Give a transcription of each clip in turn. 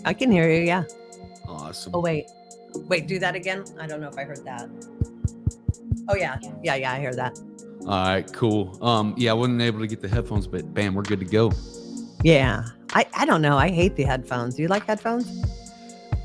I can hear you. Yeah. Awesome. Oh, wait, do that again. I don't know if I heard that. Oh yeah. Yeah. I hear that. All right, cool. Yeah, I wasn't able to get the headphones, but bam, we're good to go. Yeah. I don't know. I hate the headphones. Do you like headphones?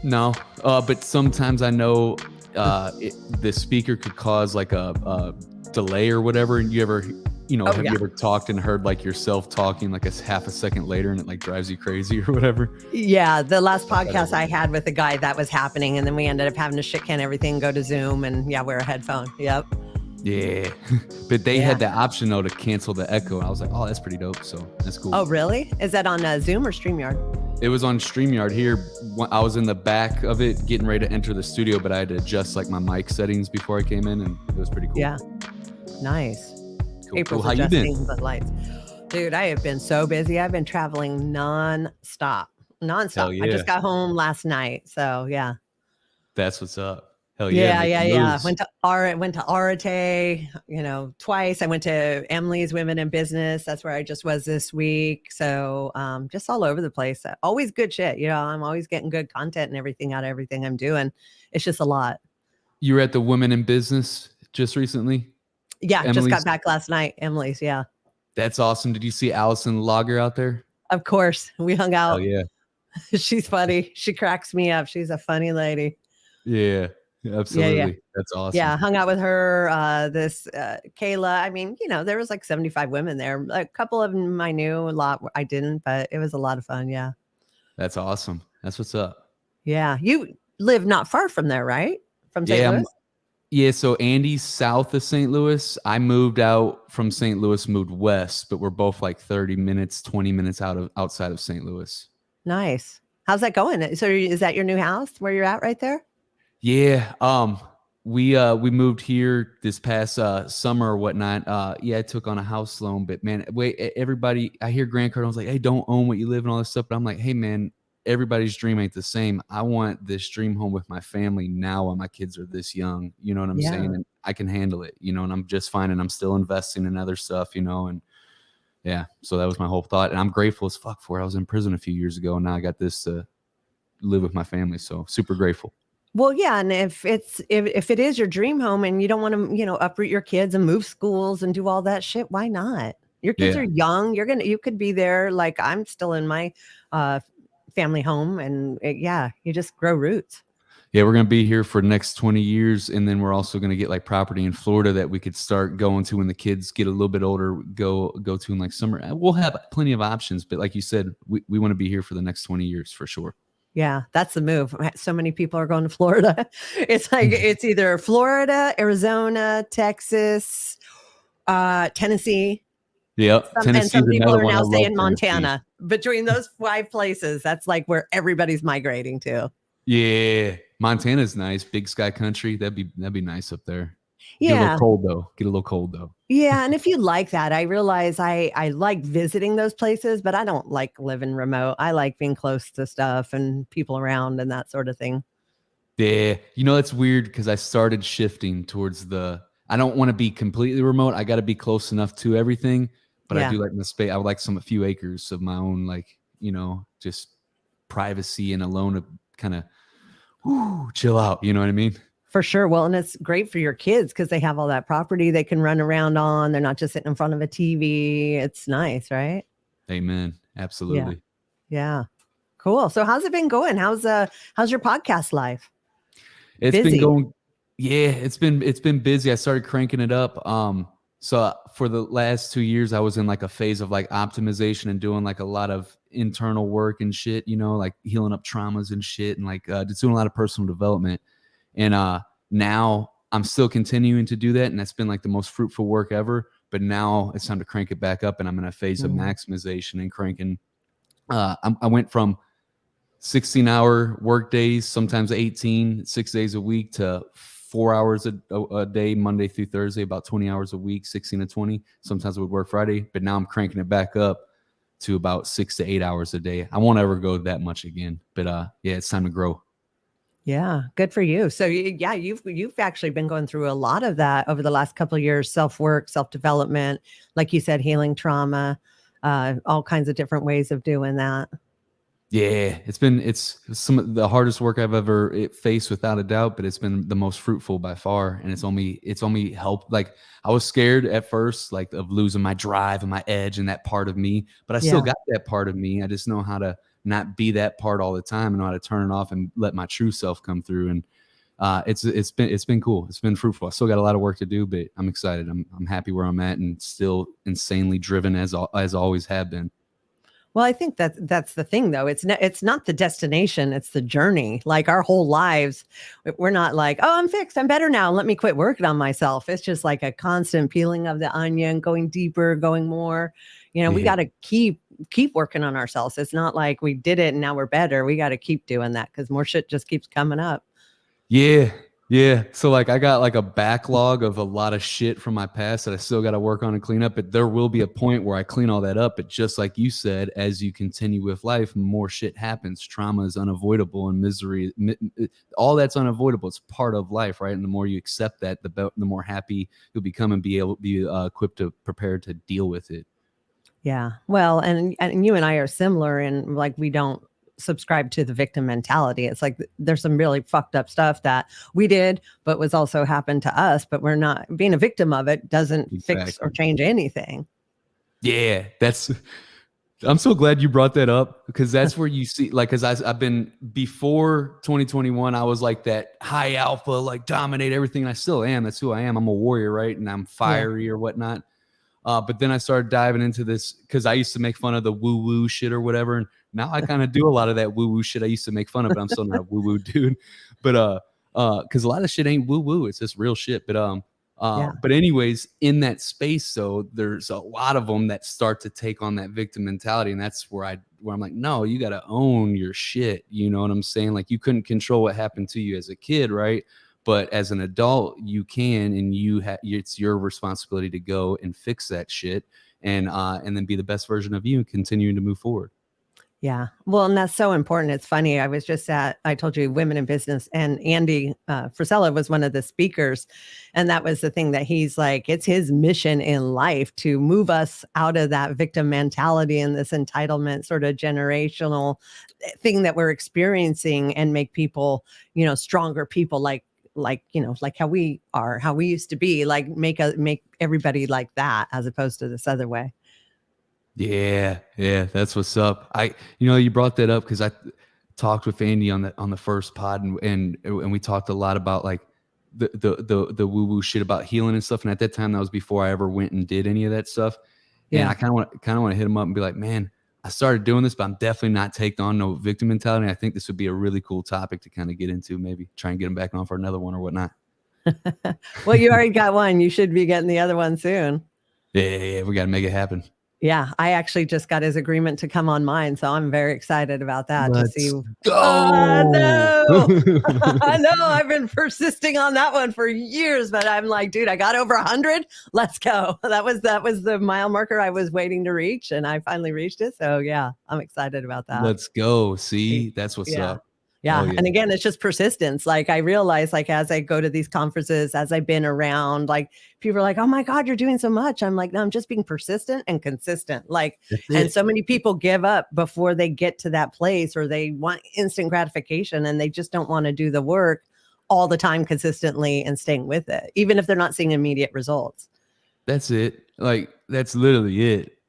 No, but sometimes I know the speaker could cause like a delay or whatever. And you ever, Oh have yeah. you ever talked and heard like yourself talking like half a second later and it like drives you crazy or whatever? Yeah. The last Like that podcast over I there. had with a guy that was happening, and then we ended up having to shit can everything, go to Zoom, and wear a headphone. Yep. Yeah, but they Yeah. had the option though to cancel the echo. And I was like, oh, that's pretty dope. So that's cool. Oh really? Is that on Zoom or StreamYard? It was on StreamYard here. I was in the back of it getting ready to enter the studio, but I had to adjust like my mic settings before I came in, and it was pretty cool. Yeah. Nice. Cool. April's How you been? adjusting the lights. Dude, I have been so busy. I've been traveling nonstop. Hell I yeah. just got home last night. So yeah. That's what's up. Hell yeah, Yeah. making moves. Went to Arete, twice. I went to Emily's Women in Business. That's where I just was this week. So just all over the place. Always good shit. I'm always getting good content and everything out of everything I'm doing. It's just a lot. You were at the Women in Business just recently? Yeah, just Emily's? got back last night. Emily's, yeah. That's awesome. Did you see Allison Lager out there? Of course. We hung out. Hell yeah. She's funny. She cracks me up. She's a funny lady. Yeah, absolutely. Yeah. That's awesome. Yeah, hung out with her, Kayla. I mean, there was like 75 women there. A couple of them I knew, a lot I didn't, but it was a lot of fun. Yeah. That's awesome. That's what's up. Yeah. You live not far from there, right? From St. Yeah, Louis? yeah, so Andy's south of St. Louis. I moved out from St. Louis, moved west, but we're both like 30 minutes, 20 minutes outside of St. Louis. Nice. How's that going? So is that your new house where you're at right there? Yeah. We moved here this past summer or whatnot. Yeah, I took on a house loan, but man, everybody, I hear Grant Cardone like, hey, don't own what you live and all this stuff. But I'm like, hey man, everybody's dream ain't the same. I want this dream home with my family now while my kids are this young. You know what I'm saying? And I can handle it, and I'm just fine. And I'm still investing in other stuff, and yeah, so that was my whole thought. And I'm grateful as fuck for it. I was in prison a few years ago, and now I got this to live with my family. So super grateful. Well, yeah, and if it is your dream home and you don't want to, uproot your kids and move schools and do all that shit, why not? Your kids are young. You could be there. Like I'm still in my family home, and you just grow roots. Yeah, we're going to be here for the next 20 years. And then we're also going to get like property in Florida that we could start going to when the kids get a little bit older, go to in like summer. We'll have plenty of options. But like you said, we want to be here for the next 20 years for sure. Yeah, that's the move. So many people are going to Florida. It's like it's either Florida, Arizona, Texas, Tennessee. Yep. And some people are now saying Montana. Between those 5 places, that's like where everybody's migrating to. Yeah, Montana's nice. Big sky country. That'd be nice up there. Yeah. Get a little cold though. Yeah, and if you like that, I realize I like visiting those places, but I don't like living remote. I like being close to stuff and people around and that sort of thing. Yeah, it's weird because I started shifting towards I don't want to be completely remote. I got to be close enough to everything, but I do like the space. I would like a few acres of my own, like, just privacy and alone to kind of chill out. You know what I mean? For sure. Well, and it's great for your kids because they have all that property they can run around on. They're not just sitting in front of a TV. It's nice, right? Amen. Absolutely. Yeah. Cool. So how's it been going? How's your podcast life? It's been going. Yeah, it's been busy. I started cranking it up. So for the last 2 years, I was in like a phase of like optimization and doing like a lot of internal work and shit, like healing up traumas and shit, and like just doing a lot of personal development. And now I'm still continuing to do that. And that's been like the most fruitful work ever. But now it's time to crank it back up. And I'm in a phase of maximization and cranking. I went from 16-hour work days, sometimes 18, 6 days a week, to 4 hours a day, Monday through Thursday, about 20 hours a week, 16 to 20. Sometimes I would work Friday. But now I'm cranking it back up to about 6 to 8 hours a day. I won't ever go that much again. But yeah, it's time to grow. Yeah, good for you. So yeah, you've actually been going through a lot of that over the last couple of years, self-work, self-development, like you said, healing trauma, all kinds of different ways of doing that. Yeah, it's some of the hardest work I've ever faced without a doubt, but it's been the most fruitful by far. And it's only helped. Like I was scared at first, like of losing my drive and my edge and that part of me, but I still Yeah. got that part of me. I just know how to not be that part all the time and know how to turn it off and let my true self come through. And it's been cool. It's been fruitful. I still got a lot of work to do, but I'm excited. I'm happy where I'm at and still insanely driven as always have been. Well, I think that's the thing though. It's not the destination, it's the journey. Like our whole lives, we're not like, "Oh, I'm fixed. I'm better now. Let me quit working on myself." It's just like a constant peeling of the onion, going deeper, going more. We Yeah. got to keep working on ourselves. It's not like we did it and now we're better. We got to keep doing that cuz more shit just keeps coming up. Yeah. Yeah. So like I got like a backlog of a lot of shit from my past that I still got to work on and clean up. But there will be a point where I clean all that up. But just like you said, as you continue with life, more shit happens. Trauma is unavoidable and misery, all that's unavoidable. It's part of life, right? And the more you accept that, the more happy you'll become and be able to be equipped to prepare to deal with it. Yeah. Well, and you and I are similar in like we don't subscribe to the victim mentality. It's like there's some really fucked up stuff that we did, but was also happened to us, but we're not being a victim of it doesn't fix or Exactly. change anything. Yeah, I'm so glad you brought that up because that's where you see, like, because I've been before 2021, I was like that high alpha, like dominate everything. And I still am. That's who I am. I'm a warrior, right? And I'm Yeah. fiery or whatnot. But then I started diving into this because I used to make fun of the woo woo shit or whatever. And now I kind of do a lot of that woo woo shit I used to make fun of, but I'm still not a woo woo dude. But because a lot of shit ain't woo woo, it's just real shit. Yeah. But anyways, in that space, though, there's a lot of them that start to take on that victim mentality, and that's where I'm like, no, you got to own your shit. You know what I'm saying? Like you couldn't control what happened to you as a kid, right? But as an adult, you can, and it's your responsibility to go and fix that shit, and then be the best version of you and continuing to move forward. Yeah. Well, and that's so important. It's funny. I told you Women in Business, and Andy Frisella was one of the speakers. And that was the thing that he's like, it's his mission in life to move us out of that victim mentality and this entitlement sort of generational thing that we're experiencing and make people, stronger people like how we are, how we used to be, like make everybody like that as opposed to this other way. Yeah, yeah, that's what's up. You brought that up because I talked with Andy on the first pod, and we talked a lot about like the woo woo shit about healing and stuff. And at that time, that was before I ever went and did any of that stuff. And Yeah. I kind of want to hit him up and be like, man, I started doing this, but I'm definitely not taking on no victim mentality. And I think this would be a really cool topic to kind of get into. Maybe try and get him back on for another one or whatnot. Well, you already got one. You should be getting the other one soon. Yeah, we got to make it happen. Yeah, I actually just got his agreement to come on mine, so I'm very excited about that to see. Let's go. No, I know I've been persisting on that one for years, but I'm like, dude, I got over 100. Let's go. That was the mile marker I was waiting to reach, and I finally reached it. So yeah, I'm excited about that. Let's go. See, that's what's Yeah. up. Yeah. Oh, yeah. And again, it's just persistence. Like I realize, like as I go to these conferences, as I've been around, like people are like, "Oh my God, you're doing so much." I'm like, "No, I'm just being persistent and consistent." Like, and so many people give up before they get to that place, or they want instant gratification and they just don't want to do the work all the time consistently and staying with it, even if they're not seeing immediate results. That's it. Like that's literally it.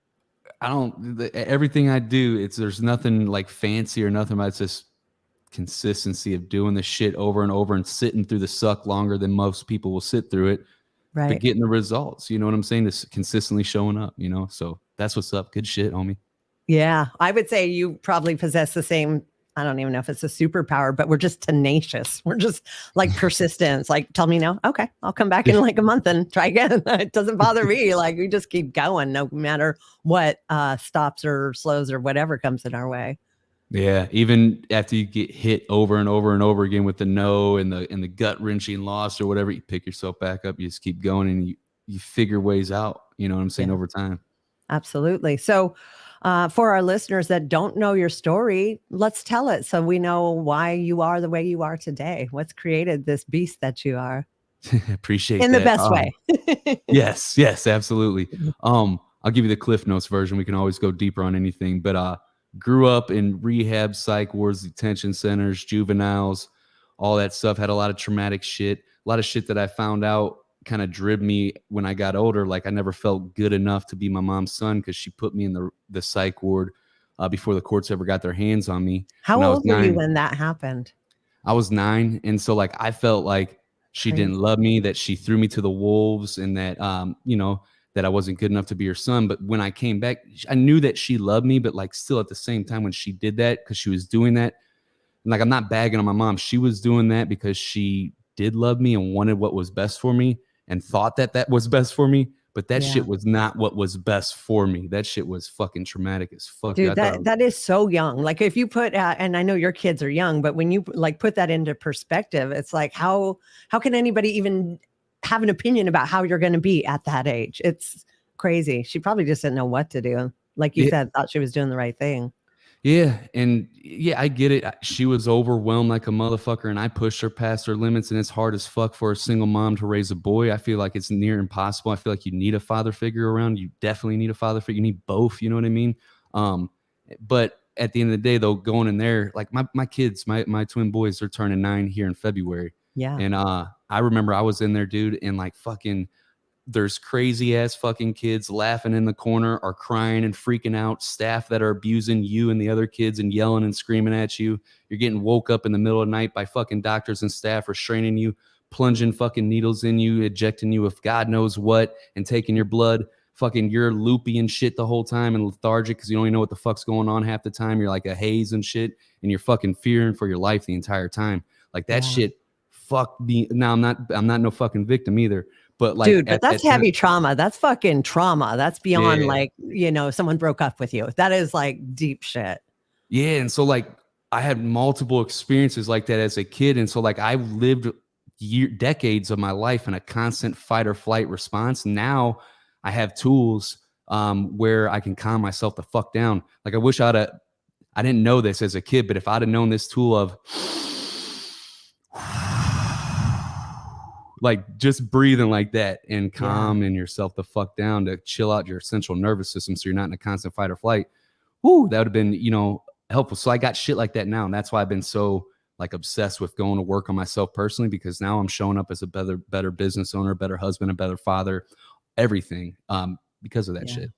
Everything I do, there's nothing like fancy or nothing, but it's just consistency of doing the shit over and over and sitting through the suck longer than most people will sit through it, but Right. getting the results. You know what I'm saying? Just consistently showing up, So that's what's up. Good shit, homie. Yeah. I would say you probably possess the same. I don't even know if it's a superpower, but we're just tenacious. We're just like persistence. Like, tell me no. Okay. I'll come back in like a month and try again. It doesn't bother me. Like, we just keep going no matter what stops or slows or whatever comes in our way. Yeah, even after you get hit over and over and over again with the no and the gut wrenching loss or whatever, you pick yourself back up. You just keep going and you figure ways out. You know what I'm saying? Yeah. Over time. Absolutely. So, for our listeners that don't know your story, let's tell it so we know why you are the way you are today. What's created this beast that you are Appreciate in the that. best way. Yes, absolutely. I'll give you the Cliff Notes version. We can always go deeper on anything, but grew up in rehab, psych wards, detention centers, juveniles, all that stuff. Had a lot of traumatic shit, a lot of shit that I found out kind of drib me when I got older. Like I never felt good enough to be my mom's son because she put me in the psych ward before the courts ever got their hands on me How when I was old were you 9. when that happened? I was 9, and so like I felt like she didn't Crazy. love me, that she threw me to the wolves, and that that I wasn't good enough to be her son. But when I came back, I knew that she loved me, but like still at the same time when she did that, because she was doing that, and like I'm not bagging on my mom, she was doing that because she did love me and wanted what was best for me and thought that that was best for me. But that Yeah. shit was not what was best for me. That shit was fucking traumatic as fuck. Dude, Dude, I thought I that is so young. Like if you put and I know your kids are young, but when you like put that into perspective, it's like how can anybody even have an opinion about how you're going to be at that age? It's crazy. She probably just didn't know what to do. Like you said, thought she was doing the right thing. Yeah, and yeah, I get it. She was overwhelmed like a motherfucker, and I pushed her past her limits. And it's hard as fuck for a single mom to raise a boy. I feel like it's near impossible. I feel like you need a father figure around. You definitely need a father figure. You need both. You know what I mean? But at the end of the day, though, going in there, like my kids, my twin boys, they're turning 9 here in February. Yeah. And I remember I was in there, dude, and like fucking there's crazy ass fucking kids laughing in the corner or crying and freaking out, staff that are abusing you and the other kids and yelling and screaming at you. You're getting woke up in the middle of the night by fucking doctors and staff restraining you, plunging fucking needles in you, ejecting you with God knows what, and taking your blood. Fucking you're loopy and shit the whole time and lethargic because you don't even know what the fuck's going on half the time. You're like a haze and shit, and you're fucking fearing for your life the entire time. Like that Yeah. shit fucked me. Now I'm not no fucking victim either. But like Dude, but that's heavy trauma. That's fucking trauma. That's beyond yeah. like, someone broke up with you. That is like deep shit. Yeah. And so like I had multiple experiences like that as a kid. And so like I lived decades of my life in a constant fight or flight response. Now I have tools where I can calm myself the fuck down. Like I didn't know this as a kid, but if I'd have known this tool of like just breathing like that and calming yourself the fuck down to chill out your central nervous system so you're not in a constant fight or flight. Whoo, that would have been, helpful. So I got shit like that now. And that's why I've been so like obsessed with going to work on myself personally, because now I'm showing up as a better business owner, better husband, a better father, everything because of that shit.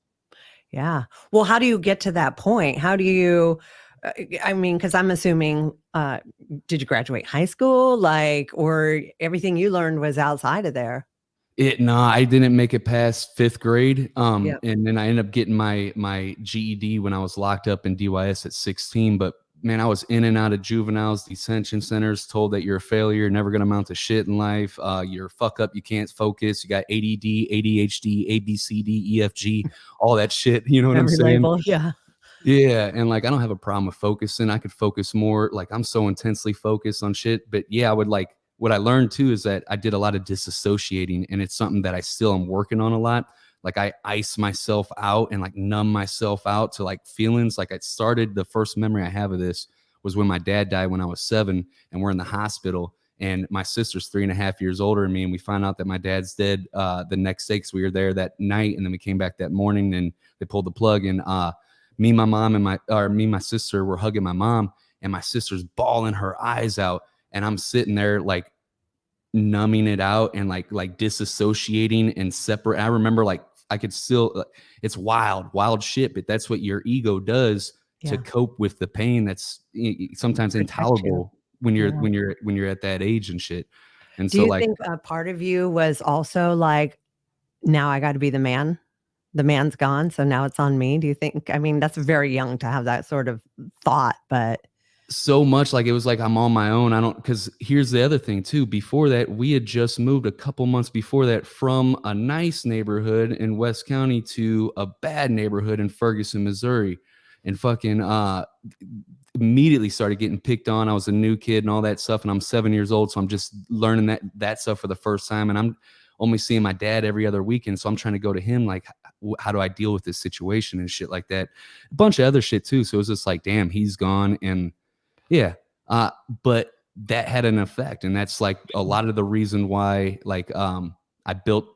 Yeah. Well, how do you get to that point? How do you, I mean, because I'm assuming, did you graduate high school? Like, or everything you learned was outside of there? No, I didn't make it past 5th grade. Yeah. And then I ended up getting my GED when I was locked up in DYS at 16. But man, I was in and out of juveniles, detention centers, told that you're a failure, never going to amount to shit in life. You're a fuck up. You can't focus. You got ADD, ADHD, ABCD, EFG, all that shit. You know what I'm Every saying? label. Yeah. Yeah. And like, I don't have a problem with focusing. I could focus more. Like I'm so intensely focused on shit, but yeah, I would like, what I learned too is that I did a lot of disassociating, and it's something that I still am working on a lot. Like I ice myself out and like numb myself out to like feelings. Like the first memory I have of this was when my dad died when I was 7 and we're in the hospital, and my sister's 3.5 years older than me. And we found out that my dad's dead the next day, because we were there that night. And then we came back that morning and they pulled the plug, and me, my mom and my sister were hugging my mom, and my sister's bawling her eyes out. And I'm sitting there like numbing it out and like disassociating and separate. I remember like I could still, it's wild shit, but that's what your ego does to cope with the pain that's sometimes intolerable when you're at that age and shit. And Do so you like think a part of you was also like, now I got to be the man? The man's gone, so now it's on me. Do you think? I mean, that's very young to have that sort of thought, but so much like it was like I'm on my own. I don't, because here's the other thing too. Before that, we had just moved a couple months before that from a nice neighborhood in West County to a bad neighborhood in Ferguson, Missouri, and fucking immediately started getting picked on. I was a new kid and all that stuff, and I'm 7 years old, so I'm just learning that stuff for the first time, and I'm only seeing my dad every other weekend, so I'm trying to go to him like, how do I deal with this situation and shit like that. A bunch of other shit too. So it was just like, damn, he's gone. And yeah. But that had an effect. And that's like a lot of the reason why, like, I built,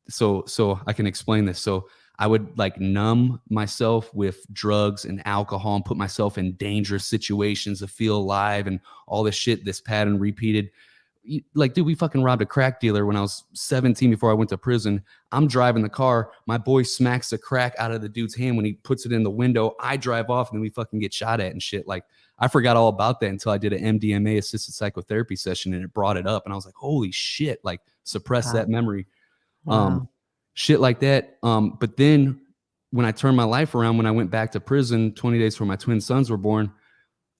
so I can explain this. So I would like numb myself with drugs and alcohol and put myself in dangerous situations to feel alive and all this shit. This pattern repeated. Like, dude, we fucking robbed a crack dealer when I was 17 before I went to prison. I'm driving the car. My boy smacks the crack out of the dude's hand when he puts it in the window. I drive off and then we fucking get shot at and shit. Like, I forgot all about that until I did an MDMA assisted psychotherapy session and it brought it up. And I was like, holy shit, like suppress that memory. Wow. Shit like that. But then when I turned my life around, when I went back to prison 20 days before my twin sons were born,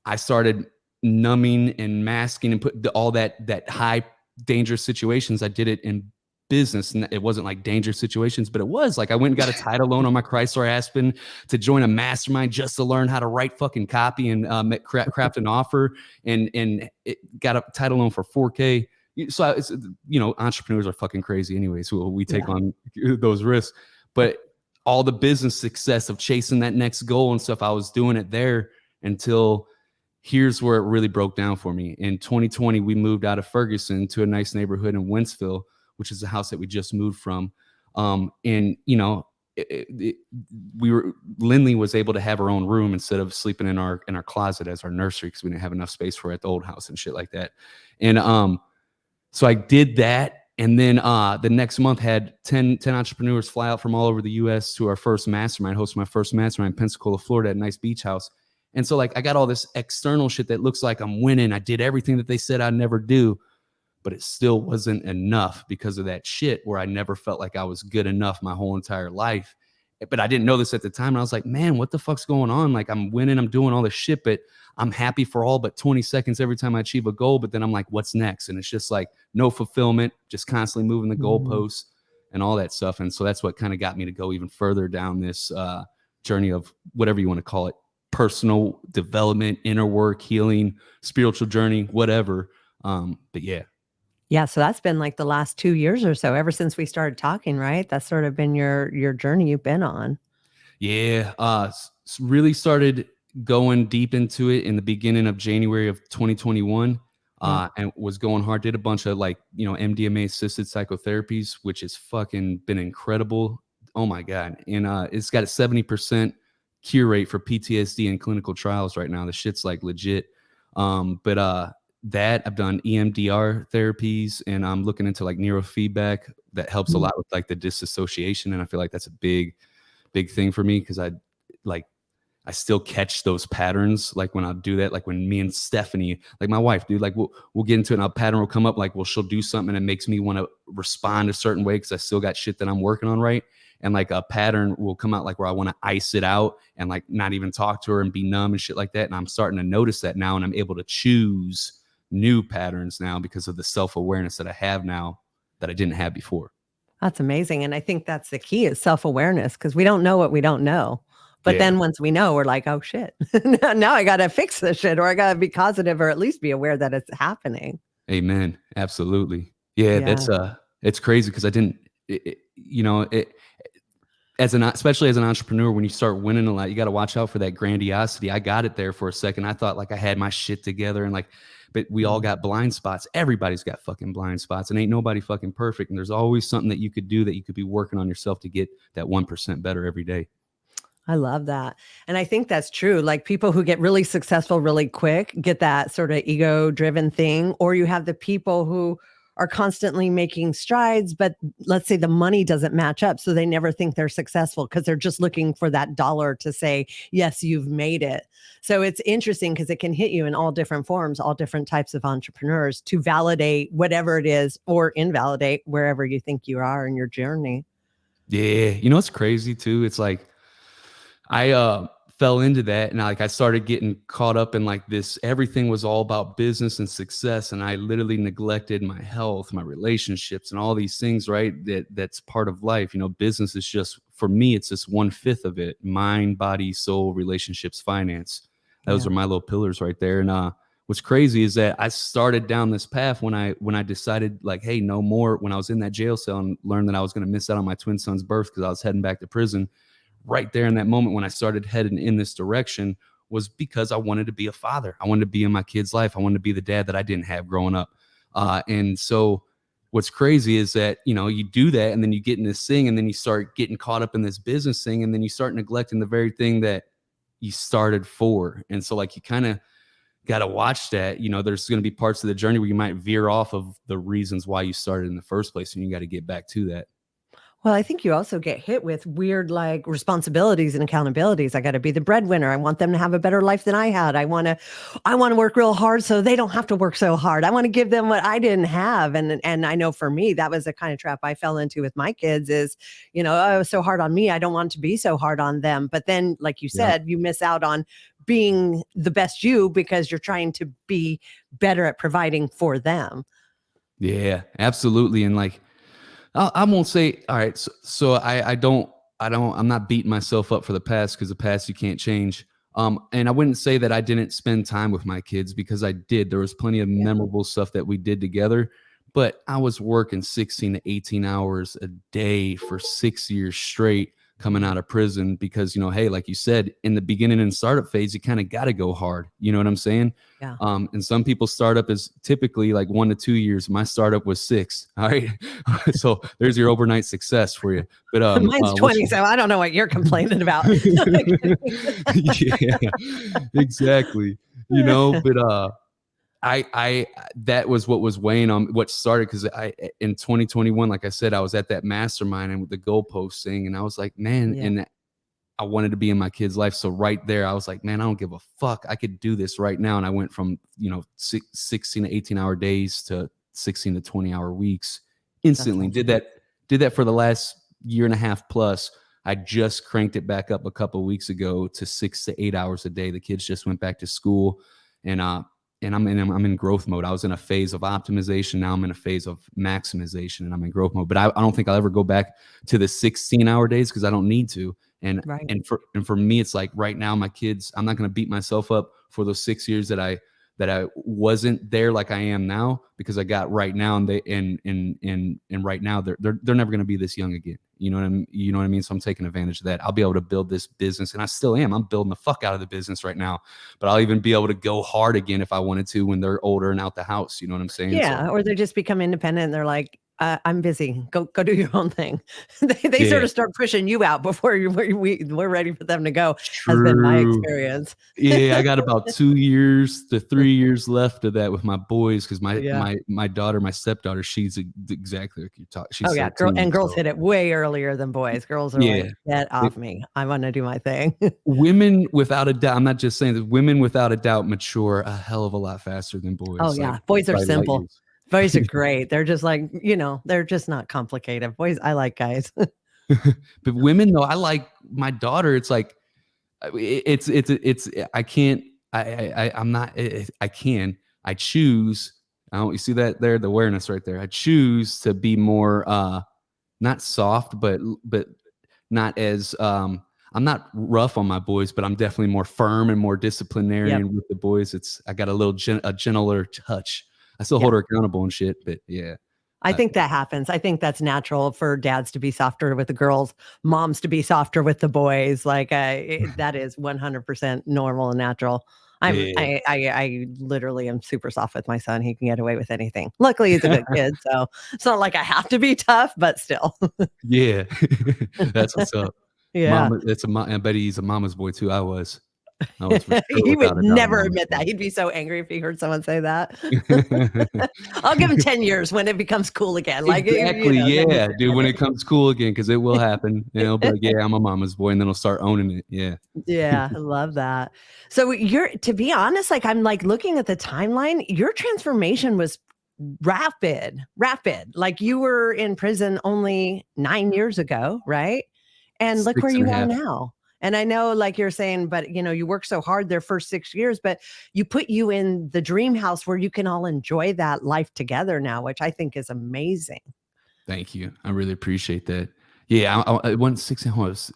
I started numbing and masking and put all that high dangerous situations. I did it in business, and it wasn't like dangerous situations, but it was like I went and got a title loan on my Chrysler Aspen to join a mastermind just to learn how to write fucking copy and craft an offer, and it got a title loan for $4K. So it's, entrepreneurs are fucking crazy anyway, so we take on those risks. But all the business success of chasing that next goal and stuff, I was doing it there until here's where it really broke down for me. In 2020, we moved out of Ferguson to a nice neighborhood in Wentzville, which is the house that we just moved from. And Lindley was able to have her own room instead of sleeping in our closet as our nursery, because we didn't have enough space for her at the old house and shit like that. And so I did that. And then the next month had 10 entrepreneurs fly out from all over the U.S. to our first mastermind, hosted my first mastermind in Pensacola, Florida, at a nice beach house. And so like I got all this external shit that looks like I'm winning. I did everything that they said I'd never do, but it still wasn't enough because of that shit where I never felt like I was good enough my whole entire life. But I didn't know this at the time. And I was like, man, what the fuck's going on? Like I'm winning, I'm doing all this shit, but I'm happy for all but 20 seconds every time I achieve a goal. But then I'm like, what's next? And it's just like no fulfillment, just constantly moving the goalposts and all that stuff. And so that's what kind of got me to go even further down this journey of whatever you want to call it. Personal development, inner work, healing, spiritual journey, whatever. But yeah. Yeah. So that's been like the last 2 years or so, ever since we started talking, right? That's sort of been your journey you've been on. Yeah. Really started going deep into it in the beginning of January of 2021. And was going hard, did a bunch of like, MDMA assisted psychotherapies, which has fucking been incredible. Oh my God. And it's got a 70% cure rate for PTSD in clinical trials right now. The shit's like legit. But that I've done EMDR therapies, and I'm looking into like neurofeedback that helps a lot with like the disassociation. And I feel like that's a big thing for me, because I still catch those patterns. Like when I do that, like when me and Stephanie, like my wife, dude, like we'll get into it and a pattern will come up. Like, well, she'll do something and it makes me want to respond a certain way because I still got shit that I'm working on, right? And like a pattern will come out like where I want to ice it out and like not even talk to her and be numb and shit like that. And I'm starting to notice that now, and I'm able to choose new patterns now because of the self-awareness that I have now that I didn't have before. That's amazing. And I think that's the key, is self-awareness, because we don't know what we don't know. But then once we know, we're like, oh shit, now I got to fix this shit, or I got to be positive, or at least be aware that it's happening. Amen. Absolutely. Yeah. That's it's crazy because I didn't, especially as an entrepreneur, when you start winning a lot, you got to watch out for that grandiosity. I got it there for a second. I thought like I had my shit together, and like, but we all got blind spots. Everybody's got fucking blind spots, and ain't nobody fucking perfect. And there's always something that you could do, that you could be working on yourself to get that 1% better every day. I love that. And I think that's true. Like people who get really successful really quick get that sort of ego driven thing, or you have the people who are constantly making strides, but let's say the money doesn't match up. So they never think they're successful because they're just looking for that dollar to say, yes, you've made it. So it's interesting because it can hit you in all different forms, all different types of entrepreneurs, to validate whatever it is or invalidate wherever you think you are in your journey. Yeah. You know what's crazy too? It's like, I fell into that, and I started getting caught up in like this, everything was all about business and success, and I literally neglected my health, my relationships, and all these things, right? That's part of life. Business is just, for me, it's just 1/5 of it: mind, body, soul, relationships, finance. Those are my little pillars right there. And what's crazy is that I started down this path when I decided like, hey, no more. When I was in that jail cell and learned that I was going to miss out on my twin son's birth because I was heading back to prison, right there in that moment when I started heading in this direction, was because I wanted to be a father. I wanted to be in my kid's life. I wanted to be the dad that I didn't have growing up. And so what's crazy is that, you know, you do that and then you get in this thing and then you start getting caught up in this business thing and then you start neglecting the very thing that you started for. And so like you kind of got to watch that. You know, there's going to be parts of the journey where you might veer off of the reasons why you started in the first place, and you got to get back to that. Well, I think you also get hit with weird, like, responsibilities and accountabilities. I gotta be the breadwinner. I want them to have a better life than I had. I wanna work real hard so they don't have to work so hard. I wanna give them what I didn't have, and I know for me, that was the kind of trap I fell into with my kids is, "Oh, it was so hard on me. I don't want it to be so hard on them." But then, like you Yeah. said, you miss out on being the best you because you're trying to be better at providing for them. Yeah, absolutely. And like, I won't say, all right. So I'm not beating myself up for the past because the past you can't change. And I wouldn't say that I didn't spend time with my kids because I did. There was plenty of Yeah. memorable stuff that we did together, but I was working 16 to 18 hours a day for 6 years straight coming out of prison because, you know, hey, like you said, in the beginning and startup phase, you kind of got to go hard. You know what I'm saying? Yeah. And some people's startup is typically like 1 to 2 years. My startup was 6. All right. So there's your overnight success for you. But Mine's 20, so I don't know what you're complaining about. yeah, exactly. You know, but I that was what was weighing on what started because I in 2021, like I said, I was at that mastermind and with the goalpost thing, and I was like, man, Yeah. and I wanted to be in my kid's life. So right there, I was like, man, I don't give a fuck. I could do this right now. And I went from, you know, 16 to 18-hour days to 16 to 20-hour weeks That's instantly. awesome. Did that for the last year and a half plus. I just cranked it back up a couple of weeks ago to 6 to 8 hours a day. The kids just went back to school, and I'm in growth mode. I was in a phase of optimization. Now I'm in a phase of maximization, and I'm in growth mode. But I don't think I'll ever go back to the 16-hour days because I don't need to. And Right. for me, it's like right now, my kids, I'm not going to beat myself up for those 6 years that I wasn't there like I am now because I got right now, and right now they're never going to be this young again. You know what I mean? So I'm taking advantage of that. I'll be able to build this business, and I still am. I'm building the fuck out of the business right now, but I'll even be able to go hard again if I wanted to when they're older and out the house. You know what I'm saying? Yeah, So or they just become independent and they're like, I'm busy. Go do your own thing." They sort yeah, of start pushing you out before we're ready for them to go, has been my true. experience. Yeah, I got about 2 years to 3 years left of that with my boys because my Yeah. my my daughter, my stepdaughter, she's exactly like you talk. Oh, She's yeah, 13. girls So hit it way earlier than boys. Girls are like, yeah, "Get it, off me. I wanna do my thing." women without a doubt. I'm not just saying that women without a doubt mature a hell of a lot faster than Oh, boys. Like yeah, boys are by light simple. years. Boys are great. They're just like, they're just not complicated. Boys, I like guys. But women though, I like my daughter. It's like it's I can't I'm not I can I choose. I don't you see that there the awareness right there. I choose to be more not soft but not as I'm not rough on my boys, but I'm definitely more firm and more Yep. disciplinarian with the boys. It's I got a little a gentler touch. I still hold Yeah. her accountable and shit, but yeah. I think that happens. I think that's natural for dads to be softer with the girls, moms to be softer with the boys. Like, that is 100% normal and natural. Yeah. I literally am super soft with my son. He can get away with anything. Luckily, he's a good kid, so it's not like I have to be tough, but still. Yeah. That's what's up. Yeah. Mama, I bet he's a mama's boy too. I was for sure He would without a doubt a never mama's admit boy. that. He'd be so angry if he heard someone say that. I'll give him 10 years when it becomes cool again. Like, Exactly. then he'll Yeah, say dude. When it. it comes cool again, because it will happen, and he'll be like, "Yeah, I'm a mama's boy," and then he'll start owning it. Yeah. Yeah, I love that. So to be honest, like I'm like looking at the timeline, your transformation was rapid, rapid. Like you were in prison only 9 years ago, right? And look where Six and you a are half. now. And I know like you're saying, but you worked so hard their first 6 years, but you put you in the dream house where you can all enjoy that life together now, which I think is amazing. Thank you. I really appreciate that. Yeah, I went 6 and was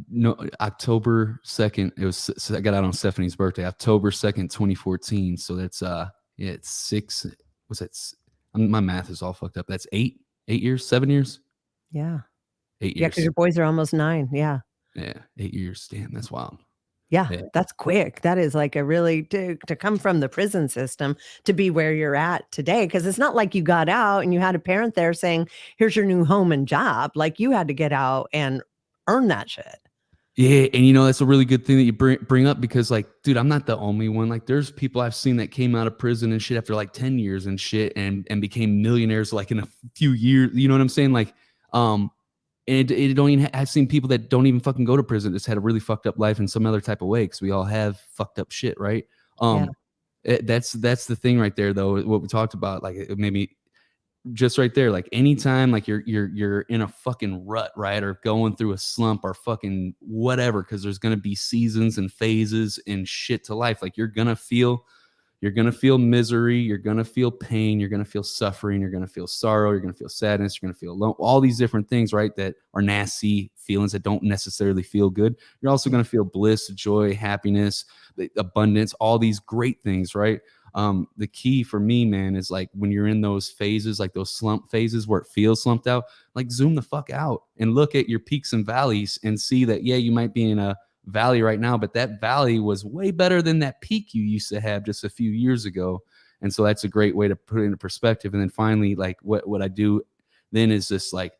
no October 2nd. It was I got out on Stephanie's birthday, October 2nd, 2014. So that's yeah, it's 6. Was that? My math is all fucked up. That's 8 years, 7 years, Yeah. eight Yeah, because years. your boys are almost 9. Yeah. Yeah, 8 years. Damn, that's wild. Yeah, that's quick. That is like a really to come from the prison system to be where you're at today. Because it's not like you got out and you had a parent there saying, "Here's your new home and job." Like you had to get out and earn that shit. Yeah, and you know that's a really good thing that you bring up because like, dude, I'm not the only one. Like, there's people I've seen that came out of prison and shit after like 10 years and shit, and became millionaires like in a few years. You know what I'm saying? Like, and it don't even. I've seen people that don't even fucking go to prison, just had a really fucked up life in some other type of way because we all have fucked up shit, right? Yeah. That's the thing right there, though. What we talked about, like, it made me just right there, like anytime like you're in a fucking rut, right, or going through a slump or fucking whatever, because there's gonna be seasons and phases and shit to life. Like you're gonna feel misery, you're gonna feel pain, you're gonna feel suffering, you're gonna feel sorrow, you're gonna feel sadness, you're gonna feel alone, all these different things, right, that are nasty feelings that don't necessarily feel good. You're also gonna feel bliss, joy, happiness, abundance, all these great things, right? The key for me, man, is like when you're in those phases, like those slump phases where it feels slumped out, like zoom the fuck out and look at your peaks and valleys and see that, yeah, you might be in a valley right now, but that valley was way better than that peak you used to have just a few years ago. And so that's a great way to put it into perspective. And then finally, like what I do then is just like,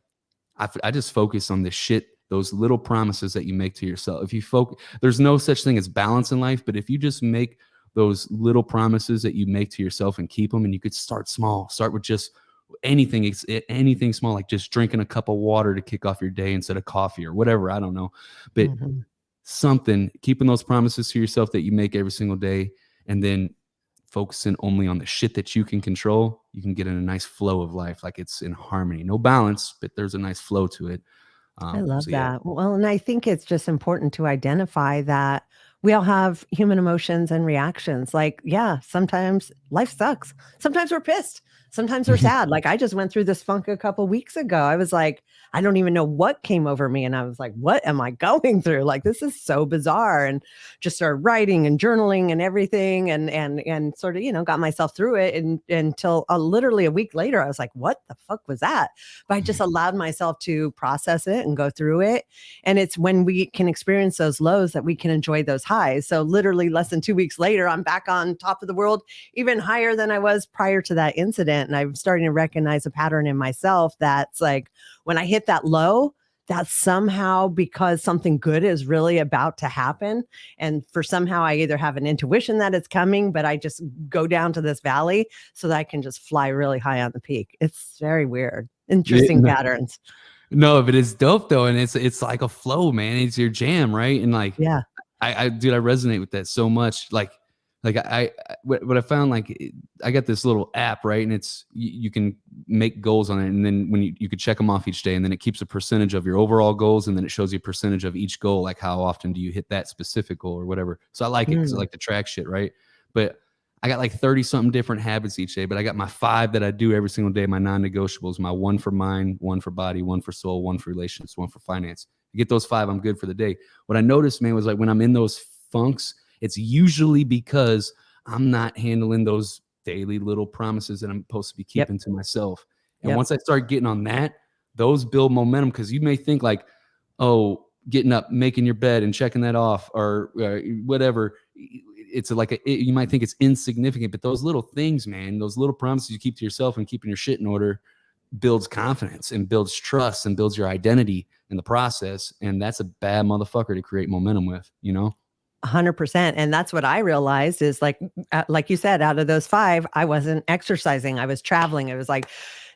I just focus on the shit, those little promises that you make to yourself. If you focus, there's no such thing as balance in life, but if you just make those little promises that you make to yourself and keep them, and you could start small, start with just anything small, like just drinking a cup of water to kick off your day instead of coffee or whatever. I don't know, but something, keeping those promises to yourself that you make every single day, and then focusing only on the shit that you can control, you can get in a nice flow of life. Like it's in harmony, no balance, but there's a nice flow to it. I love So yeah. that. Well, and I think it's just important to identify that we all have human emotions and reactions. Like, yeah, sometimes life sucks. Sometimes we're pissed. Sometimes we're sad. Like I just went through this funk a couple weeks ago. I was like, I don't even know what came over me. And I was like, what am I going through? Like, this is so bizarre. And just started writing and journaling and everything and sort of, got myself through it. And until literally a week later, I was like, what the fuck was that? But I just allowed myself to process it and go through it. And it's when we can experience those lows that we can enjoy those highs. So literally less than 2 weeks later, I'm back on top of the world, even higher than I was prior to that incident. And I'm starting to recognize a pattern in myself that's like, when I hit that low, that's somehow because something good is really about to happen. And for somehow I either have an intuition that it's coming, but I just go down to this valley so that I can just fly really high on the peak. It's very weird. Interesting patterns. No, but it's dope though. And it's like a flow, man. It's your jam, right? And like, yeah, dude, I resonate with that so much. Like what I found, like I got this little app, right? And it's, you can make goals on it. And then when you could check them off each day, and then it keeps a percentage of your overall goals. And then it shows you a percentage of each goal. Like how often do you hit that specific goal or whatever. So I like it because I like to track shit. Right. But I got like 30 something different habits each day, but I got my 5 that I do every single day. My non-negotiables, my 1 for mind, 1 for body, 1 for soul, 1 for relationships, 1 for finance. You get those 5, I'm good for the day. What I noticed, man, was like when I'm in those funks, it's usually because I'm not handling those daily little promises that I'm supposed to be keeping to myself. And once I start getting on that, those build momentum, because you may think like, oh, getting up, making your bed and checking that off or whatever. It's like you might think it's insignificant, but those little things, man, those little promises you keep to yourself and keeping your shit in order builds confidence and builds trust and builds your identity in the process. And that's a bad motherfucker to create momentum with, 100%. And that's what I realized is like you said, out of those 5, I wasn't exercising. I was traveling. It was like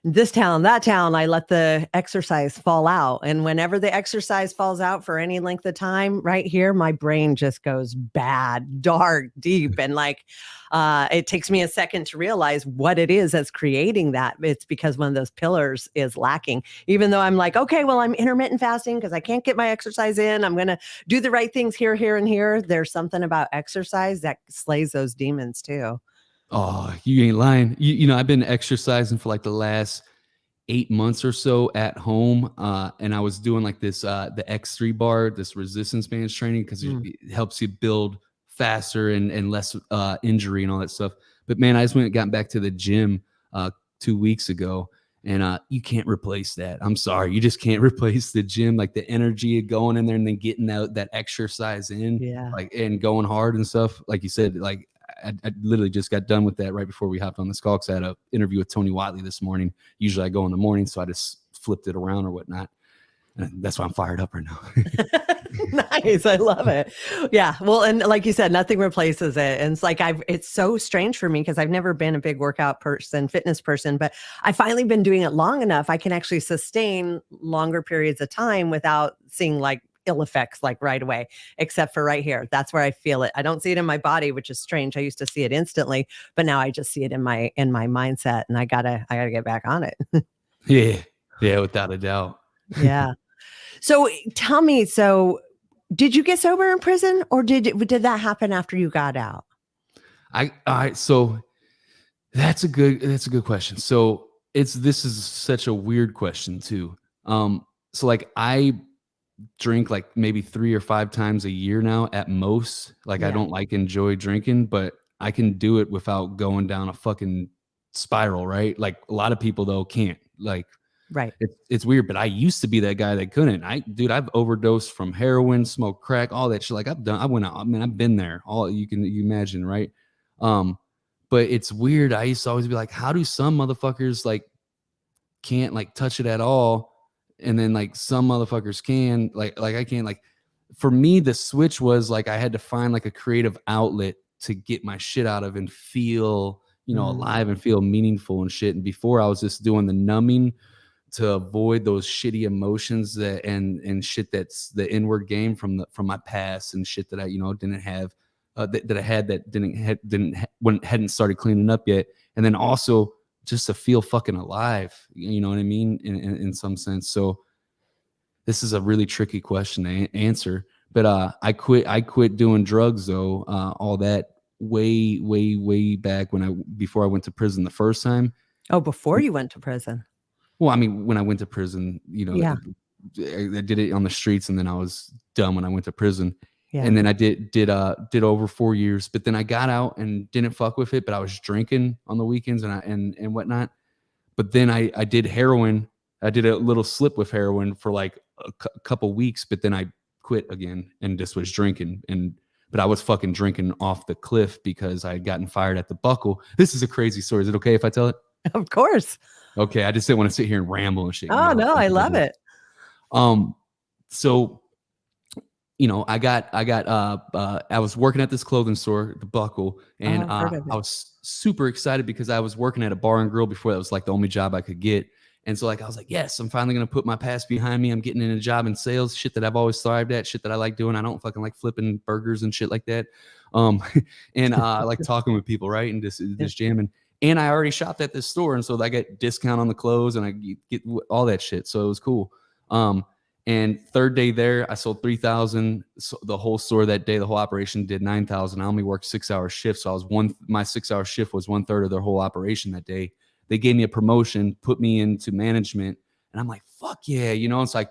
this town, that town, I let the exercise fall out. And whenever the exercise falls out for any length of time, right here, my brain just goes bad, dark, deep. And like, it takes me a second to realize what it is that's creating that. It's because one of those pillars is lacking. Even though I'm like, okay, well, I'm intermittent fasting because I can't get my exercise in. I'm going to do the right things here, here, and here. There's something about exercise that slays those demons too. Oh, you ain't lying. I've been exercising for like the last 8 months or so at home. And I was doing like this, the X3 bar, this resistance bands training, because it helps you build faster and less injury and all that stuff. But man, I just went and got back to the gym 2 weeks ago. And you can't replace that. I'm sorry. You just can't replace the gym, like the energy of going in there and then getting that exercise in, like, and going hard and stuff. Like you said, like I literally just got done with that right before we hopped on this call, because I had an interview with Tony Watley this morning. Usually I go in the morning, so I just flipped it around or whatnot. And that's why I'm fired up right now. Nice. I love it. Yeah. Well, and like you said, nothing replaces it. And it's like, it's so strange for me because I've never been a big workout person, fitness person, but I finally been doing it long enough. I can actually sustain longer periods of time without seeing like ill effects like right away, except for right here. That's where I feel it. I don't see it in my body, which is strange. I used to see it instantly, but now I just see it in my mindset, and I gotta get back on it. Yeah, without a doubt. Yeah. So tell me, so did you get sober in prison, or did that happen after you got out? So that's a good question. So this is such a weird question too. So like I drink like maybe 3 or 5 times a year now at most. Like I don't like enjoy drinking, but I can do it without going down a fucking spiral, right? Like a lot of people though can't. Like right. It's weird, but I used to be that guy that couldn't. I've overdosed from heroin, smoked crack, all that shit. Like I went out. I mean, I've been there. All you imagine, right? But it's weird. I used to always be like, how do some motherfuckers like can't like touch it at all, and then like some motherfuckers can, like I can't. Like for me, the switch was like I had to find like a creative outlet to get my shit out of and feel, alive and feel meaningful and shit. And before I was just doing the numbing to avoid those shitty emotions that and shit that's the inward game from my past and shit that I didn't have that I had that hadn't started cleaning up yet, and then also just to feel fucking alive, you know what I mean, in some sense. So this is a really tricky question to answer, but I quit doing drugs though, all that way back before I went to prison the first time. Oh, before you went to prison? Well, I mean, when I went to prison, I did it on the streets, and then I was done when I went to prison. Yeah. And then I did over 4 years, but then I got out and didn't fuck with it, but I was drinking on the weekends and whatnot. But then I did heroin. I did a little slip with heroin for like a couple weeks, but then I quit again and just was drinking. But I was fucking drinking off the cliff because I had gotten fired at the Buckle. This is a crazy story. Is it okay if I tell it? Of course. Okay, I just didn't want to sit here and ramble and shit. Oh, no, I love it. So, I was working at this clothing store, the Buckle, and I was super excited because I was working at a bar and grill before. That was like the only job I could get. And so like I was like, yes, I'm finally gonna put my past behind me. I'm getting in a job in sales, shit that I've always thrived at, shit that I like doing. I don't fucking like flipping burgers and shit like that. And I like talking with people, right? And just jamming. And I already shopped at this store, and so I get discount on the clothes, and I get all that shit. So it was cool. And third day there, I sold 3,000. So the whole store that day, the whole operation did 9,000. I only worked 6-hour shifts, so my 6-hour shift was 1/3 of their whole operation that day. They gave me a promotion, put me into management, and I'm like, fuck yeah, It's like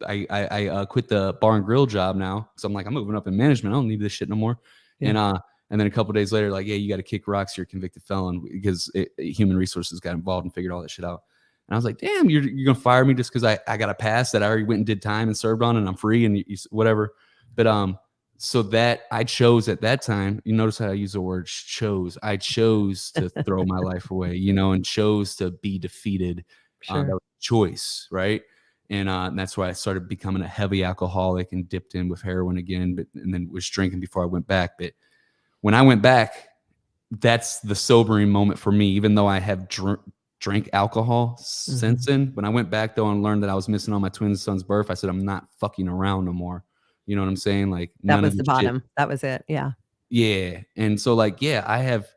I quit the bar and grill job now, so I'm like, I'm moving up in management. I don't need this shit no more. Yeah. And then a couple of days later, like, yeah, you got to kick rocks. You're a convicted felon, because human resources got involved and figured all that shit out. And I was like, damn, you're going to fire me just because I got a pass that I already went and did time and served on, and I'm free and whatever. But so that I chose at that time, you notice how I use the word chose. I chose to throw my life away, and chose to be defeated. Sure. That was a choice, right? And that's why I started becoming a heavy alcoholic and dipped in with heroin again, and then was drinking before I went back. But when I went back, that's the sobering moment for me, even though I have drank alcohol since then. When I went back, though, and learned that I was missing on my twin son's birth, I said, I'm not fucking around no more. You know what I'm saying? Like, that was the bottom. That was it. Yeah. Yeah. And so like, yeah, I have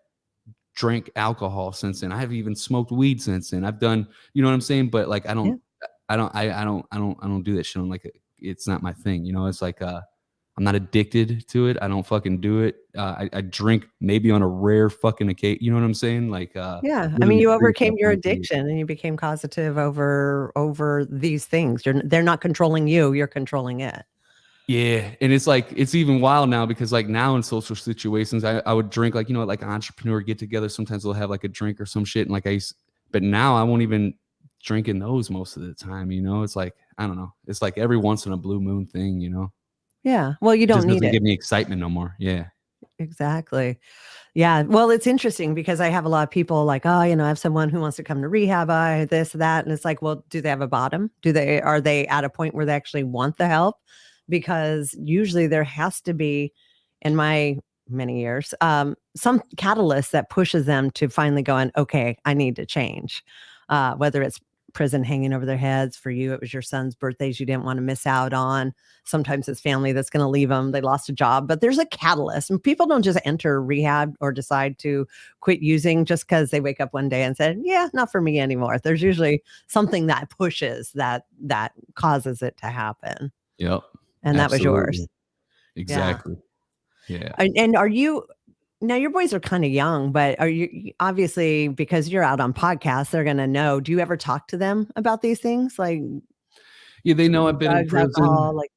drank alcohol since then. I have even smoked weed since then. I've done, you know what I'm saying? But like, I don't do that shit. I'm like, it's not my thing. It's like, I'm not addicted to it. I don't fucking do it. I drink maybe on a rare fucking occasion. You know what I'm saying? Like, yeah. I mean, you overcame your addiction and you became positive over these things. They're not controlling you. You're controlling it. Yeah. And it's like, it's even wild now because like now in social situations, I would drink like, like an entrepreneur get together. Sometimes they'll have like a drink or some shit. And like but now I won't even drinking those most of the time, you know? It's like, I don't know. It's like every once in a blue moon thing, you know? Yeah. Well, you It don't just need doesn't it. give me excitement no more. Yeah. Exactly. Yeah. Well, it's interesting because I have a lot of people like, oh, I have someone who wants to come to rehab, I this, that. And it's like, well, do they have a bottom? Are they at a point where they actually want the help? Because usually there has to be, in my many years, some catalyst that pushes them to finally going, okay, I need to change. Whether it's prison hanging over their heads. For you, it was your son's birthdays you didn't want to miss out on. Sometimes it's family that's going to leave them. They lost a job, but there's a catalyst. And people don't just enter rehab or decide to quit using just because they wake up one day and said, yeah, not for me anymore. There's usually something that pushes that causes it to happen. Yep. And that was yours. Absolutely. Yeah. Exactly. Yeah. And are you now your boys are kind of young, but are you obviously because you're out on podcasts, they're going to know. Do you ever talk to them about these things like Yeah, they know I've been in drugs, prison. alcohol, like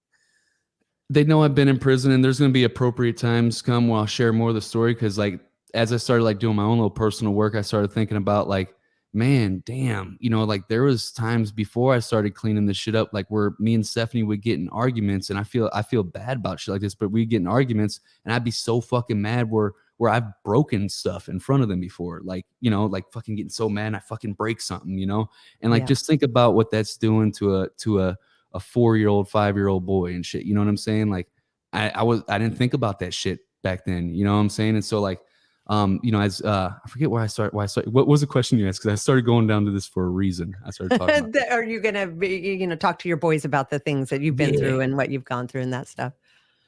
They know I've been in prison, and there's going to be appropriate times come where I'll share more of the story. Cause like, as I started like doing my own little personal work, I started thinking about like, man, damn, like there was times before I started cleaning this shit up, like where me and Stephanie would get in arguments, and I feel bad about shit like this, but we get in arguments and I'd be so fucking mad where I've broken stuff in front of them before, like, like fucking getting so mad and I fucking break something, and like, yeah. just think about what that's doing to a 4-year-old, 5-year-old boy and shit. You know what I'm saying? Like I didn't think about that shit back then. You know what I'm saying? And so like, as I forget why I started. What was the question you asked? Because I started going down to this for a reason. I started talking about that. Are you gonna be, talk to your boys about the things that you've been through and what you've gone through and that stuff?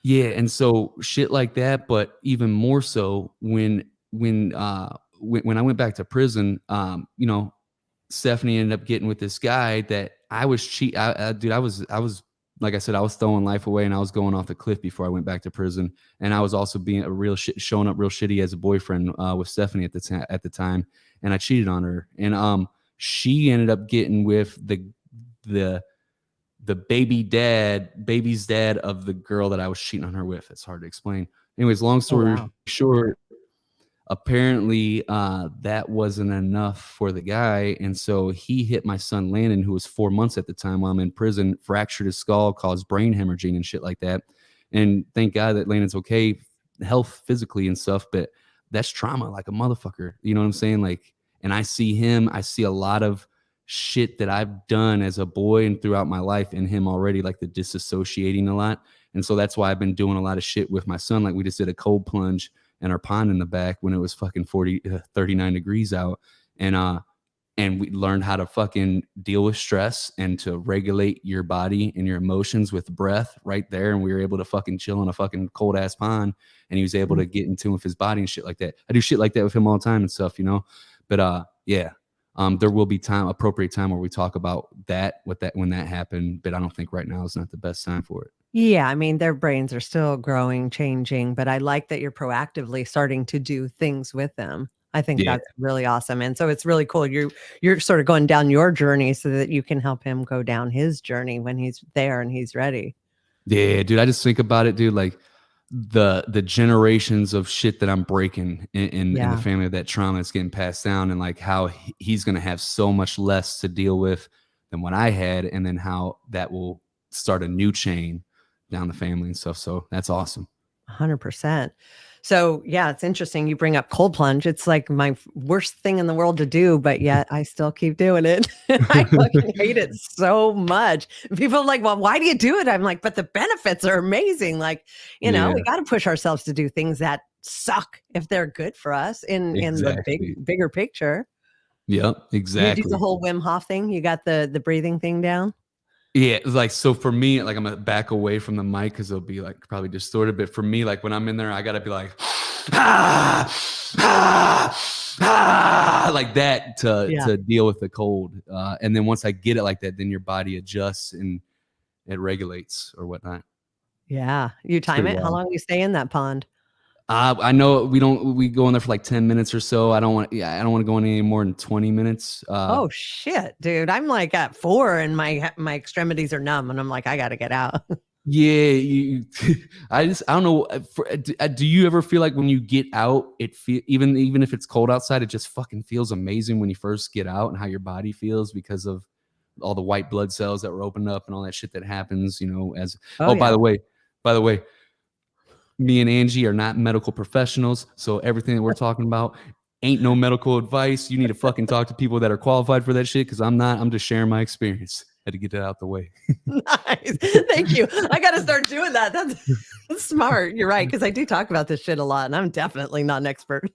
Yeah, and so shit like that, but even more so when I went back to prison, Stephanie ended up getting with this guy that I was dude, I was like I said, I was throwing life away and I was going off the cliff before I went back to prison, and I was also being showing up real shitty as a boyfriend with Stephanie at the time, and I cheated on her, and she ended up getting with the baby's dad of the girl that I was cheating on her with. It's hard to explain. Anyways, long Oh, story wow. short, apparently that wasn't enough for the guy, and so he hit my son Landon, who was 4 months at the time while I'm in prison, fractured his skull, caused brain hemorrhaging and shit like that. And thank God that Landon's okay, health physically and stuff, but that's trauma like a motherfucker. You know what I'm saying? Like, and I see a lot of shit that I've done as a boy and throughout my life in him already, like the disassociating a lot. And so that's why I've been doing a lot of shit with my son. Like we just did a cold plunge and our pond in the back when it was fucking 39 degrees out. And we learned how to fucking deal with stress and to regulate your body and your emotions with breath right there. And we were able to fucking chill in a fucking cold ass pond, and he was able to get in tune with his body and shit like that. I do shit like that with him all the time and stuff, but yeah. There will be appropriate time where we talk about when that happened, but I don't think right now is not the best time for it. Yeah, I mean, their brains are still growing, changing, but I like that you're proactively starting to do things with them. I think Yeah. that's really awesome. And so it's really cool. You're sort of going down your journey so that you can help him go down his journey when he's there and he's ready. Yeah, dude. I just think about it, dude. Like the generations of shit that I'm breaking in the Yeah, family, that trauma that's getting passed down, and like how he's gonna have so much less to deal with than what I had, and then how that will start a new chain down the family and stuff. So that's awesome. 100%. So yeah, it's interesting. You bring up cold plunge. It's like my worst thing in the world to do, but yet I still keep doing it. I fucking hate it so much. People are like, well, why do you do it? I'm like, but the benefits are amazing. Like, Yeah, we got to push ourselves to do things that suck if they're good for us in the exactly. bigger picture. Yep, You do the exactly. whole Wim Hof thing. You got the breathing thing down. Yeah, like so for me, like I'm gonna back away from the mic because it'll be like probably distorted. But for me, like when I'm in there, I gotta be like, ah, ah, like that Yeah. to deal with the cold. And then once I get it like that, then your body adjusts and it regulates or whatnot. Yeah. You It's time pretty it. How wild. long do you stay in that pond? I know we go in there for like 10 minutes or so. I don't want to go in any more than 20 minutes. Oh shit, dude. I'm like at 4 and my extremities are numb and I'm like, I gotta get out. Yeah, I don't know. Do you ever feel like when you get out, even if it's cold outside, it just fucking feels amazing when you first get out and how your body feels because of all the white blood cells that were opened up and all that shit that happens, you know, as, Oh, by yeah. the way, me and Angie are not medical professionals. So everything that we're talking about ain't no medical advice. You need to fucking talk to people that are qualified for that shit. Cause I'm not, I'm just sharing my experience. Had to get that out the way. Nice. Thank you. I got to start doing that. That's smart. You're right. Cause I do talk about this shit a lot and I'm definitely not an expert.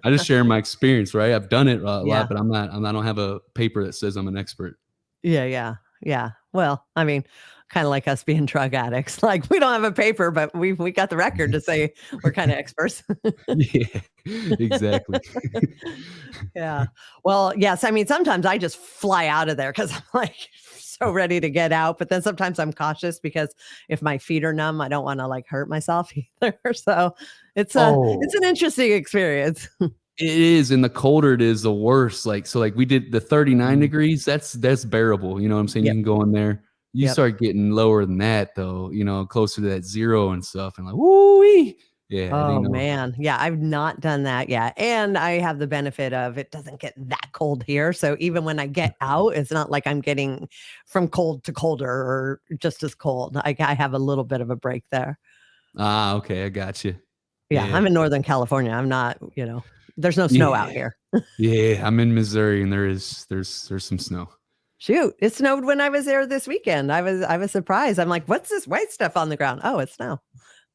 I just share my experience, right? I've done it a Yeah. lot, but I don't have a paper that says I'm an expert. Yeah. Well, I mean, kind of like us being drug addicts. Like we don't have a paper, but we got the record to say we're kind of experts. Yeah, exactly. Yeah. Well, yes. I mean, sometimes I just fly out of there because I'm like so ready to get out. But then sometimes I'm cautious because if my feet are numb, I don't want to like hurt myself either. So it's an interesting experience. It is, and the colder it is, the worse. Like, so like we did the 39 Mm. degrees, that's bearable. You know what I'm saying? You Yep. can go in there. You Yep. start getting lower than that though, you know, closer to that 0 and stuff. And like, woo-wee. Yeah, it Oh ain't no. man. Yeah, I've not done that yet. And I have the benefit of it doesn't get that cold here. So even when I get out, it's not like I'm getting from cold to colder or just as cold. I have a little bit of a break there. Ah, okay, I got you. Yeah, Yeah. I'm in Northern California. I'm not, there's no snow out Yeah. here. Yeah, I'm in Missouri and there's some snow. Shoot, it snowed when I was there this weekend. I was surprised. I'm like, what's this white stuff on the ground? Oh, it's snow.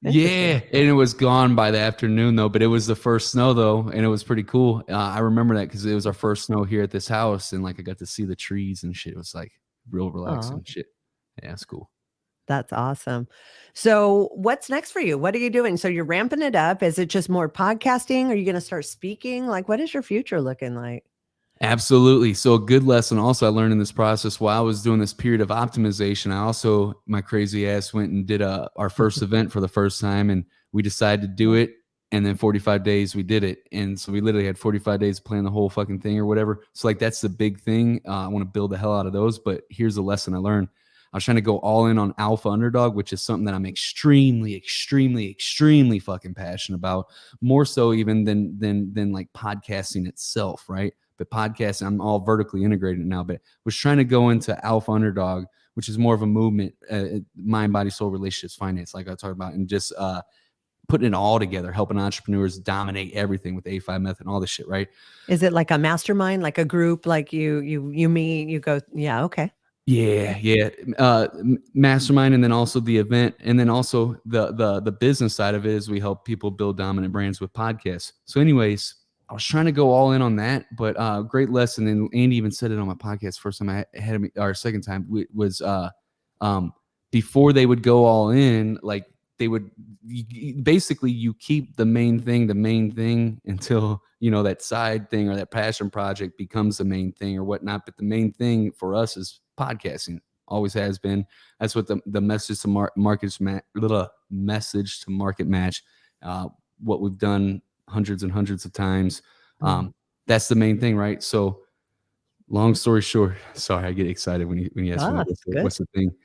Interesting. Yeah, and it was gone by the afternoon though, but it was the first snow though, and it was pretty cool. I remember that because it was our first snow here at this house, and like I got to see the trees and shit. It was like real relaxing Oh, shit. Yeah, it's cool. that's awesome. So, what's next for you? What are you doing? So, you're ramping it up. Is it just more podcasting? Are you going to start speaking? Like, what is your future looking like? Absolutely. So a good lesson also I learned in this process while I was doing this period of optimization. I also, my crazy ass went and did our first event for the first time, and we decided to do it. And then 45 days we did it. And so we literally had 45 days to plan the whole fucking thing or whatever. So like, that's the big thing. I want to build the hell out of those, but here's the lesson I learned. I was trying to go all in on alpha underdog, which is something that I'm extremely, extremely, extremely fucking passionate about, more so even than like podcasting itself. Right. But podcasting, I'm all vertically integrated now, but was trying to go into alpha underdog, which is more of a movement, mind, body, soul, relationships, finance, like I talked about, and just putting it all together, helping entrepreneurs dominate everything with A5 method and all this shit, right? Is it like a mastermind, like a group, like you meet, you go, yeah, okay. Yeah. Mastermind, and then also the event, and then also the business side of it is we help people build dominant brands with podcasts. So, anyways, I was trying to go all in on that, but great lesson. And Andy even said it on my podcast first time I had me, or second time was before they would go all in, like they would basically you keep the main thing until that side thing or that passion project becomes the main thing or whatnot. But the main thing for us is podcasting, always has been. That's what the message to message to market match, what we've done hundreds and hundreds of times. That's the main thing, right? So long story short, sorry, I get excited when you ask me like, what's the thing.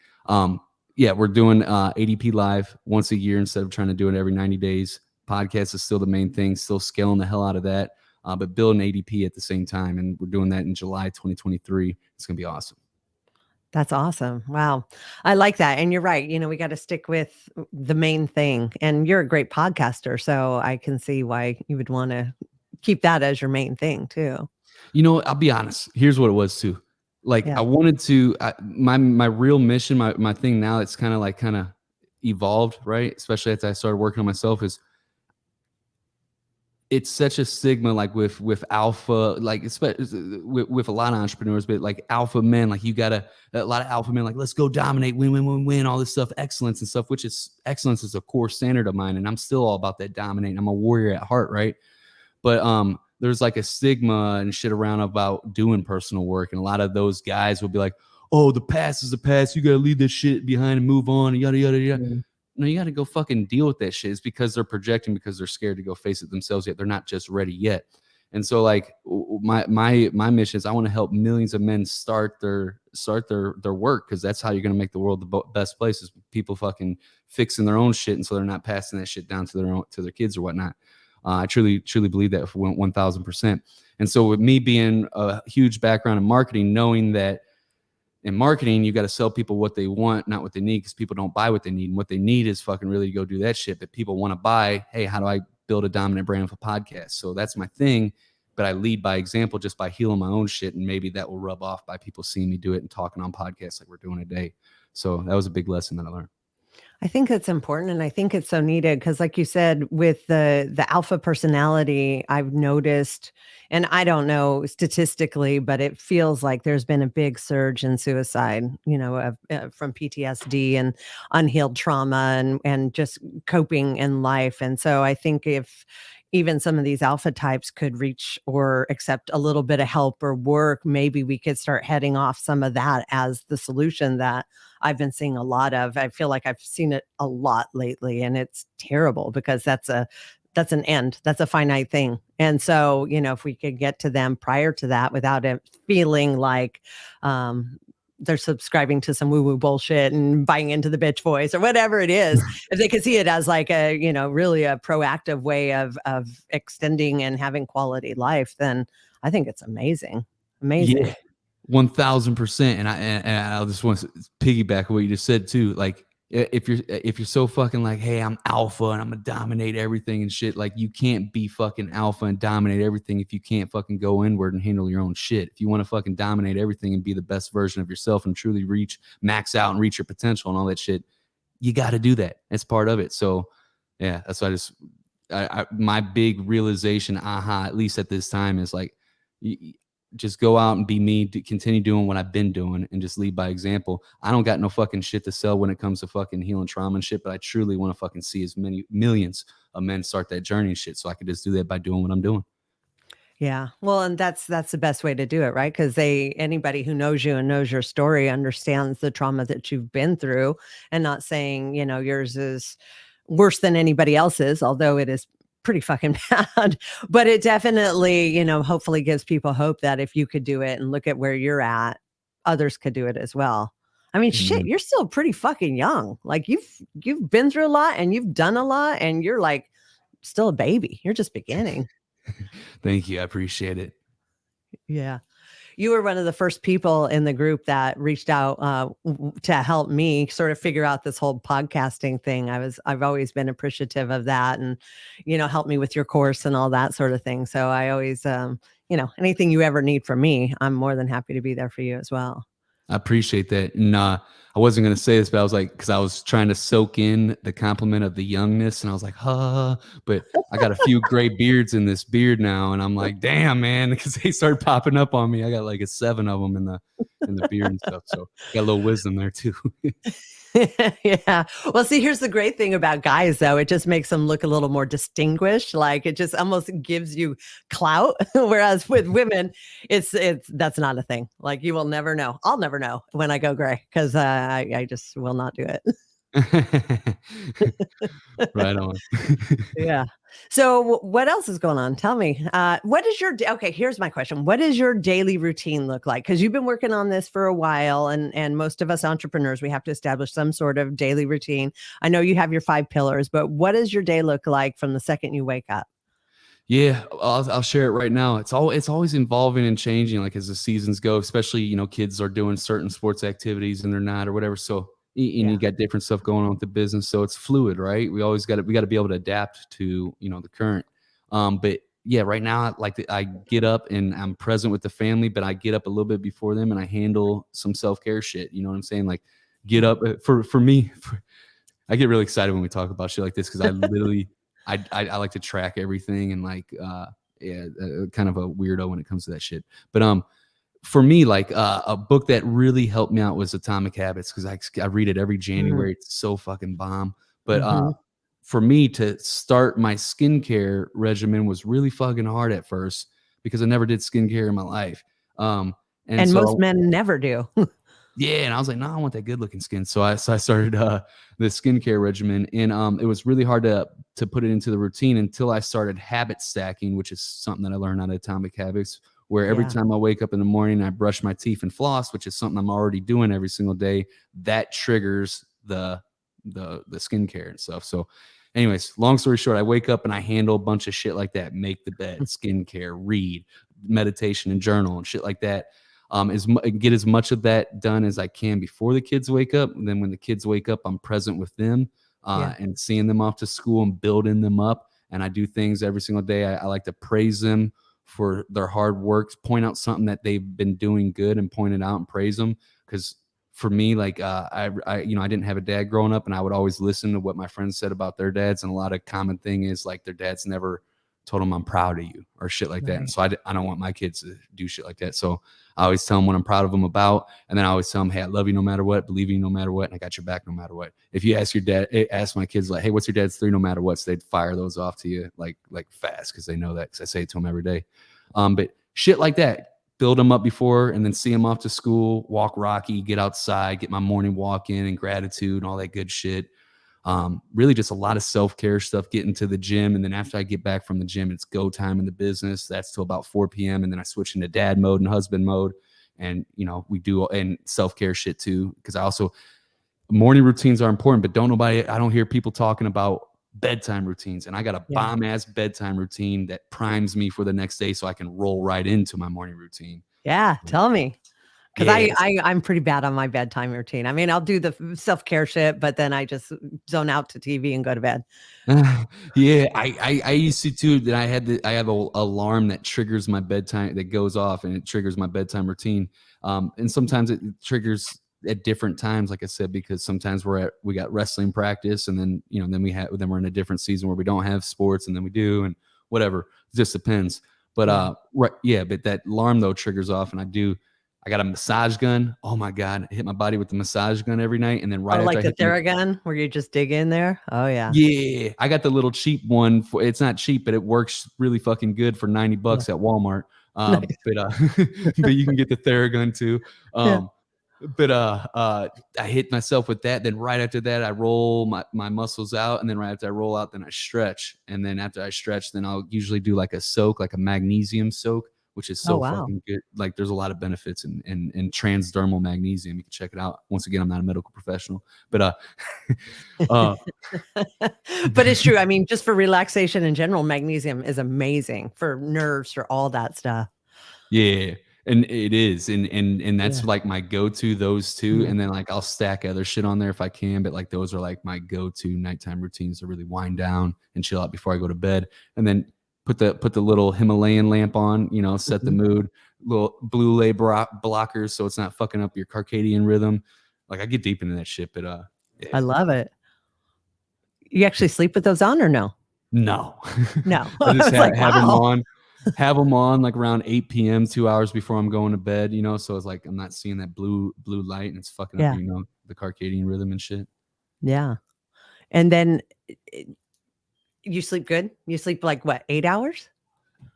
Yeah, we're doing ADP live once a year instead of trying to do it every 90 days. Podcast is still the main thing, still scaling the hell out of that, but building ADP at the same time. And we're doing that in July 2023. It's going to be awesome. That's awesome. Wow. I like that. And you're right. We got to stick with the main thing. And you're a great podcaster. So I can see why you would want to keep that as your main thing too. I'll be honest. Here's what it was too. Like I wanted to, my real mission, my thing now, it's kind of evolved, right? Especially as I started working on myself, is it's such a stigma, like with alpha, like especially with a lot of entrepreneurs, but like alpha men, like a lot of alpha men, like let's go dominate, win, all this stuff, excellence and stuff, which is excellence is a core standard of mine. And I'm still all about that dominating. I'm a warrior at heart. Right. But, there's like a stigma and shit around about doing personal work. And a lot of those guys will be like, oh, the past is the past. You got to leave this shit behind and move on and yada, yada, yada. Mm. No, you got to go fucking deal with that shit. It's because they're projecting, because they're scared to go face it themselves yet. They're not just ready yet. And so like my mission is I want to help millions of men start their work, because that's how you're going to make the world the best place, is people fucking fixing their own shit. And so they're not passing that shit down to their kids or whatnot. I truly believe that for 1000%. And so with me being a huge background in marketing, knowing that in marketing, you got to sell people what they want, not what they need, because people don't buy what they need. And what they need is fucking really to go do that shit. But people want to buy, hey, how do I build a dominant brand for podcasts? So that's my thing. But I lead by example just by healing my own shit. And maybe that will rub off by people seeing me do it and talking on podcasts like we're doing today. So that was a big lesson that I learned. I think it's important, and I think it's so needed because, like you said, with the alpha personality, I've noticed, and I don't know statistically, but it feels like there's been a big surge in suicide, from PTSD and unhealed trauma and just coping in life. And so I think if even some of these alpha types could reach or accept a little bit of help or work, maybe we could start heading off some of that as the solution that I've been seeing a lot of. I feel like I've seen it a lot lately, and it's terrible because that's an end. That's a finite thing. And so, if we could get to them prior to that without it feeling like they're subscribing to some woo-woo bullshit and buying into the bitch voice or whatever it is, if they could see it as like a, really a proactive way of extending and having quality life, then I think it's amazing. Amazing. Yeah. 1000%. And I just want to piggyback on what you just said too. Like if you're so fucking like, hey, I'm alpha and I'm gonna dominate everything and shit, like you can't be fucking alpha and dominate everything if you can't fucking go inward and handle your own shit. If you want to fucking dominate everything and be the best version of yourself and truly max out and reach your potential and all that shit, you got to do that. It's part of it. So yeah, that's why my big realization, at least at this time, is like, just go out and be me, to continue doing what I've been doing and just lead by example. I don't got no fucking shit to sell when it comes to fucking healing trauma and shit, but I truly want to fucking see as many millions of men start that journey and shit. So I could just do that by doing what I'm doing. Yeah. Well, and that's the best way to do it, right? Because anybody who knows you and knows your story understands the trauma that you've been through, and not saying, yours is worse than anybody else's, although it is pretty fucking bad. But it definitely, hopefully gives people hope that if you could do it and look at where you're at, others could do it as well. I mean, shit, you're still pretty fucking young. Like you've been through a lot and you've done a lot, and you're like still a baby. You're just beginning. Thank you. I appreciate it. Yeah. You were one of the first people in the group that reached out to help me sort of figure out this whole podcasting thing. I've always been appreciative of that, and, help me with your course and all that sort of thing. So I always, anything you ever need from me, I'm more than happy to be there for you as well. I appreciate that. And I wasn't going to say this, but I was like, because I was trying to soak in the compliment of the youngness, and I was like, but I got a few gray beards in this beard now, and I'm like, damn, man, because they started popping up on me. I got like 7 of them in the beard and stuff, so got a little wisdom there too. Yeah. Well, see, here's the great thing about guys, though. It just makes them look a little more distinguished. Like it just almost gives you clout. Whereas with women, that's not a thing. Like you will never know. I'll never know when I go gray because I just will not do it. Right on. Yeah. So what else is going on? Tell me, what is okay, here's my question. What does your daily routine look like? Because you've been working on this for a while, and most of us entrepreneurs, we have to establish some sort of daily routine. I know you have your 5 pillars, but what does your day look like from the second you wake up? Yeah, I'll share it right now. It's always evolving and changing, like as the seasons go, especially, kids are doing certain sports activities and they're not or whatever. So and you got different stuff going on with the business, so it's fluid, right? We got to be able to adapt to the current. But yeah, right now, I get up and I'm present with the family, but I get up a little bit before them and I handle some self-care shit. You know what I'm saying? Like get up for me. I get really excited when we talk about shit like this because I literally I like to track everything and kind of a weirdo when it comes to that shit. But for me, like a book that really helped me out was Atomic Habits, because I read it every January. It's so fucking bomb. But for me to start my skincare regimen was really fucking hard at first because I never did skincare in my life. And so, most men never do. Yeah, and I was like, no, I want that good looking skin. So I started the skincare regimen, and it was really hard to put it into the routine until I started habit stacking, which is something that I learned out of Atomic Habits, where every time I wake up in the morning, I brush my teeth and floss, which is something I'm already doing every single day. That triggers the skincare and stuff. So Anyways, long story short, I wake up and I handle a bunch of shit like that, make the bed, skincare, read, meditation and journal and shit like that. Get as much of that done as I can before the kids wake up. And then when the kids wake up, I'm present with them and seeing them off to school and building them up. And I do things every single day. I like to praise them for their hard work, point out something that they've been doing good and point it out and praise them. Because for me, like I didn't have a dad growing up, and I would always listen to what my friends said about their dads. And a lot of common thing is like their dads never told them I'm proud of you or shit like that. And so I don't want my kids to do shit like that. So I always tell them what I'm proud of them about. And then I always tell them, hey, I love you no matter what, believe in you no matter what, and I got your back no matter what. If you ask your dad, ask my kids like, hey, what's your dad's 3 no matter what? So they'd fire those off to you like fast because they know that because I say it to them every day. But shit like that, build them up before and then see them off to school, walk Rocky, get outside, get my morning walk in and gratitude and all that good shit. Really just a lot of self-care stuff, getting to the gym. And then after I get back from the gym, it's go time in the business. That's till about 4 p.m. And then I switch into dad mode and husband mode. And, we do and self-care shit too. Cause morning routines are important, but I don't hear people talking about bedtime routines. And I got a bomb ass bedtime routine that primes me for the next day so I can roll right into my morning routine. Yeah. Tell me. Because I'm pretty bad on my bedtime routine. I mean, I'll do the self-care shit, but then I just zone out to TV and go to bed. Yeah, I used to too. That I have an alarm that triggers my bedtime, that goes off and it triggers my bedtime routine. And sometimes it triggers at different times, like I said, because sometimes we got wrestling practice, and then then we're in a different season where we don't have sports, and then we do, and whatever. It just depends. But but that alarm though triggers off, and I got a massage gun. Oh my God. I hit my body with the massage gun every night. And then right after like the Theragun where you just dig in there. Oh yeah. Yeah. I got the little cheap one. It's not cheap, but it works really fucking good for $90 at Walmart. Nice. But you can get the Theragun too. But I hit myself with that. Then right after that, I roll my muscles out. And then right after I roll out, then I stretch. And then after I stretch, then I'll usually do like a soak, like a magnesium soak, which is so fucking good. Like there's a lot of benefits in transdermal magnesium. You can check it out. Once again, I'm not a medical professional, but but it's true. I mean, just for relaxation in general, magnesium is amazing for nerves, for all that stuff. Yeah. And it is. And that's like my go-to, those two. And then like I'll stack other shit on there if I can. But like those are like my go-to nighttime routines to really wind down and chill out before I go to bed. And then put the little Himalayan lamp on, set the mood, little blue light blockers so it's not fucking up your circadian rhythm. Like I get deep into that shit, but yeah. I love it. You actually sleep with those on or no? No. I just have them on like around 8 p.m., 2 hours before I'm going to bed, so it's like I'm not seeing that blue light and it's fucking up, the circadian rhythm and shit. Yeah. And then you sleep good? You sleep like what, 8 hours?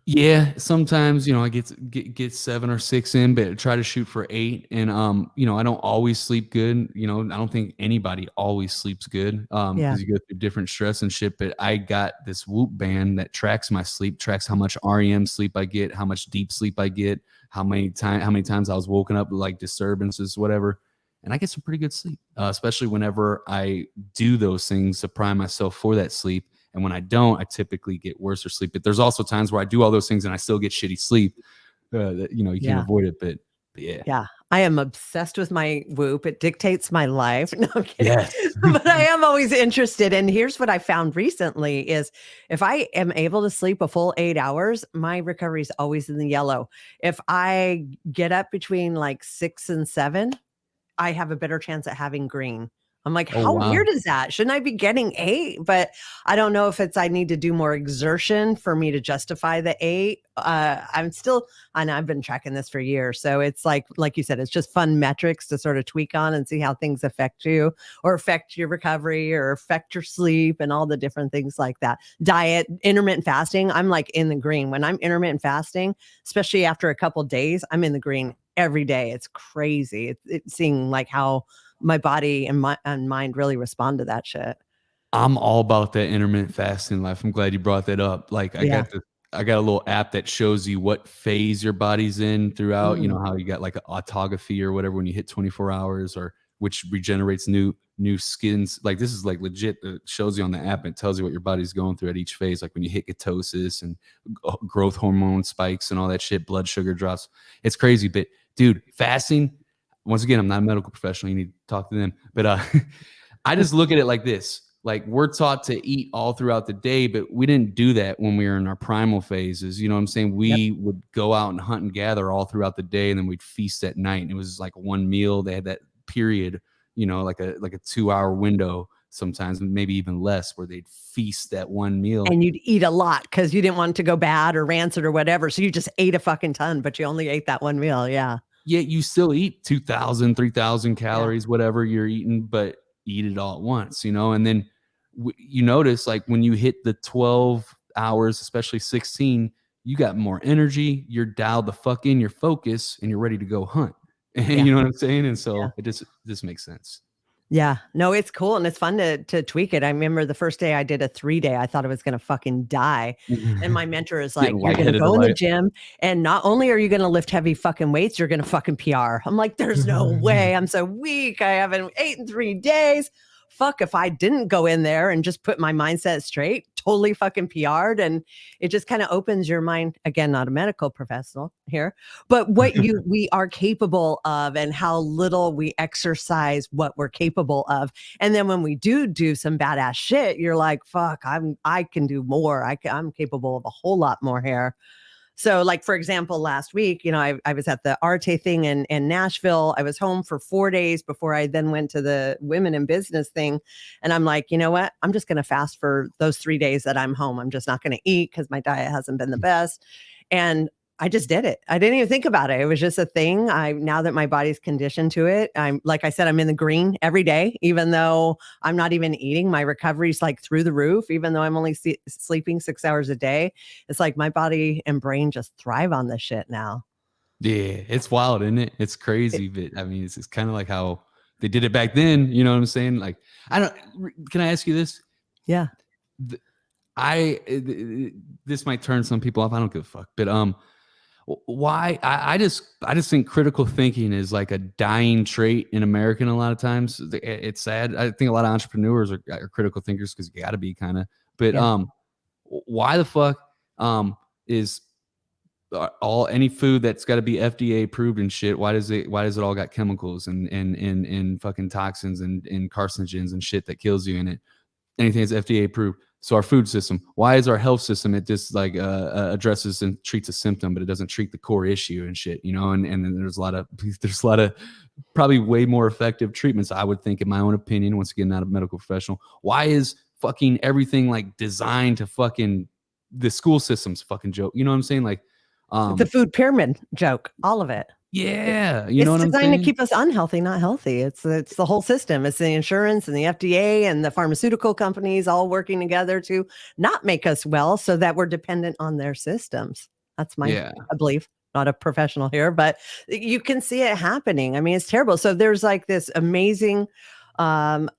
Yeah, sometimes I get 7 or 6 in, but I try to shoot for 8. And I don't always sleep good. I don't think anybody always sleeps good because you go through different stress and shit. But I got this Whoop band that tracks my sleep, tracks how much REM sleep I get, how much deep sleep I get, how many times I was woken up with like disturbances, whatever. And I get some pretty good sleep, especially whenever I do those things to prime myself for that sleep. And when I don't, I typically get worse sleep. But there's also times where I do all those things and I still get shitty sleep. You can't avoid it. But yeah. Yeah. I am obsessed with my Whoop. It dictates my life. No, I'm kidding. Yes. But I am always interested. And here's what I found recently is if I am able to sleep a full 8 hours, my recovery is always in the yellow. If I get up between like 6 and 7, I have a better chance at having green. I'm like, how weird is that? Shouldn't I be getting 8? But I don't know if I need to do more exertion for me to justify the 8. I've been tracking this for years. So it's like you said, it's just fun metrics to sort of tweak on and see how things affect you or affect your recovery or affect your sleep and all the different things like that. Diet, intermittent fasting. I'm like in the green when I'm intermittent fasting, especially after a couple days, I'm in the green every day. It's crazy. It's seeing like how my body and mind really respond to that shit. I'm all about that intermittent fasting life. I'm glad you brought that up. Like I got a little app that shows you what phase your body's in throughout, how you got like an autophagy or whatever when you hit 24 hours or which regenerates new skins. Like this is like legit. It shows you on the app. And it tells you what your body's going through at each phase. Like when you hit ketosis and growth hormone spikes and all that shit, blood sugar drops. It's crazy. But dude, fasting. Once again, I'm not a medical professional. You need to talk to them. But I just look at it like this. Like we're taught to eat all throughout the day, but we didn't do that when we were in our primal phases. You know what I'm saying? We would go out and hunt and gather all throughout the day, and then we'd feast at night. And it was like one meal. They had that period, you know, like a 2-hour window sometimes, maybe even less, where they'd feast that one meal. And you'd eat a lot because you didn't want it to go bad or rancid or whatever. So you just ate a fucking ton, but you only ate that one meal. Yeah. Yet you still eat 2,000, 3,000 calories, whatever you're eating, but eat it all at once, you know? And then you notice like when you hit the 12 hours, especially 16, you got more energy, you're dialed the fuck in, your focus, and you're ready to go hunt. And you know what I'm saying? And so it just makes sense. Yeah, no, it's cool. And it's fun to tweak it. I remember the first day I did a 3-day, I thought I was going to fucking die. And my mentor is like, you're going to go in the gym. And not only are you going to lift heavy fucking weights, you're going to fucking PR. I'm like, there's no way. I'm so weak. I haven't ate in 3 days. Fuck, if I didn't go in there and just put my mindset straight, totally fucking PR'd. And it just kind of opens your mind. Again, not a medical professional here, but what we are capable of and how little we exercise what we're capable of. And then when we do some badass shit, you're like, fuck, I can do more. I'm capable of a whole lot more here. So like, for example, last week, you know, I was at the Arte thing in Nashville. I was home for 4 days before I then went to the women in business thing. And I'm like, you know what? I'm just going to fast for those 3 days that I'm home. I'm just not going to eat because my diet hasn't been the best. And I just did it. I didn't even think about it. It was just a thing. Now that my body's conditioned to it, I'm like I said, I'm in the green every day, even though I'm not even eating. My recovery's like through the roof, even though I'm only sleeping 6 hours a day. It's like my body and brain just thrive on this shit now. Yeah, it's wild, isn't it? It's crazy, but I mean, it's kind of like how they did it back then. You know what I'm saying? Like, can I ask you this? Yeah. This might turn some people off. I don't give a fuck, but why I just think critical thinking is like a dying trait in American a lot of times. It's sad. I think a lot of entrepreneurs are critical thinkers because you got to be kind of. But why the fuck is any food that's got to be FDA approved and shit? Why does it all got chemicals and fucking toxins and carcinogens and shit that kills you in it? Anything that's FDA approved. So our food system, why is our health system, it just like addresses and treats a symptom, but it doesn't treat the core issue and shit, you know? And then there's a lot of probably way more effective treatments, I would think, in my own opinion, once again, not a medical professional. Why is fucking everything like designed to fucking, the school system's fucking joke? You know what I'm saying? Like the food pyramid joke, all of it. Yeah, you know what I'm saying? It's designed to keep us unhealthy, not healthy. It's the whole system. It's the insurance and the FDA and the pharmaceutical companies all working together to not make us well so that we're dependent on their systems. That's my I believe. Not a professional here, but you can see it happening. I mean, it's terrible. So there's like this amazing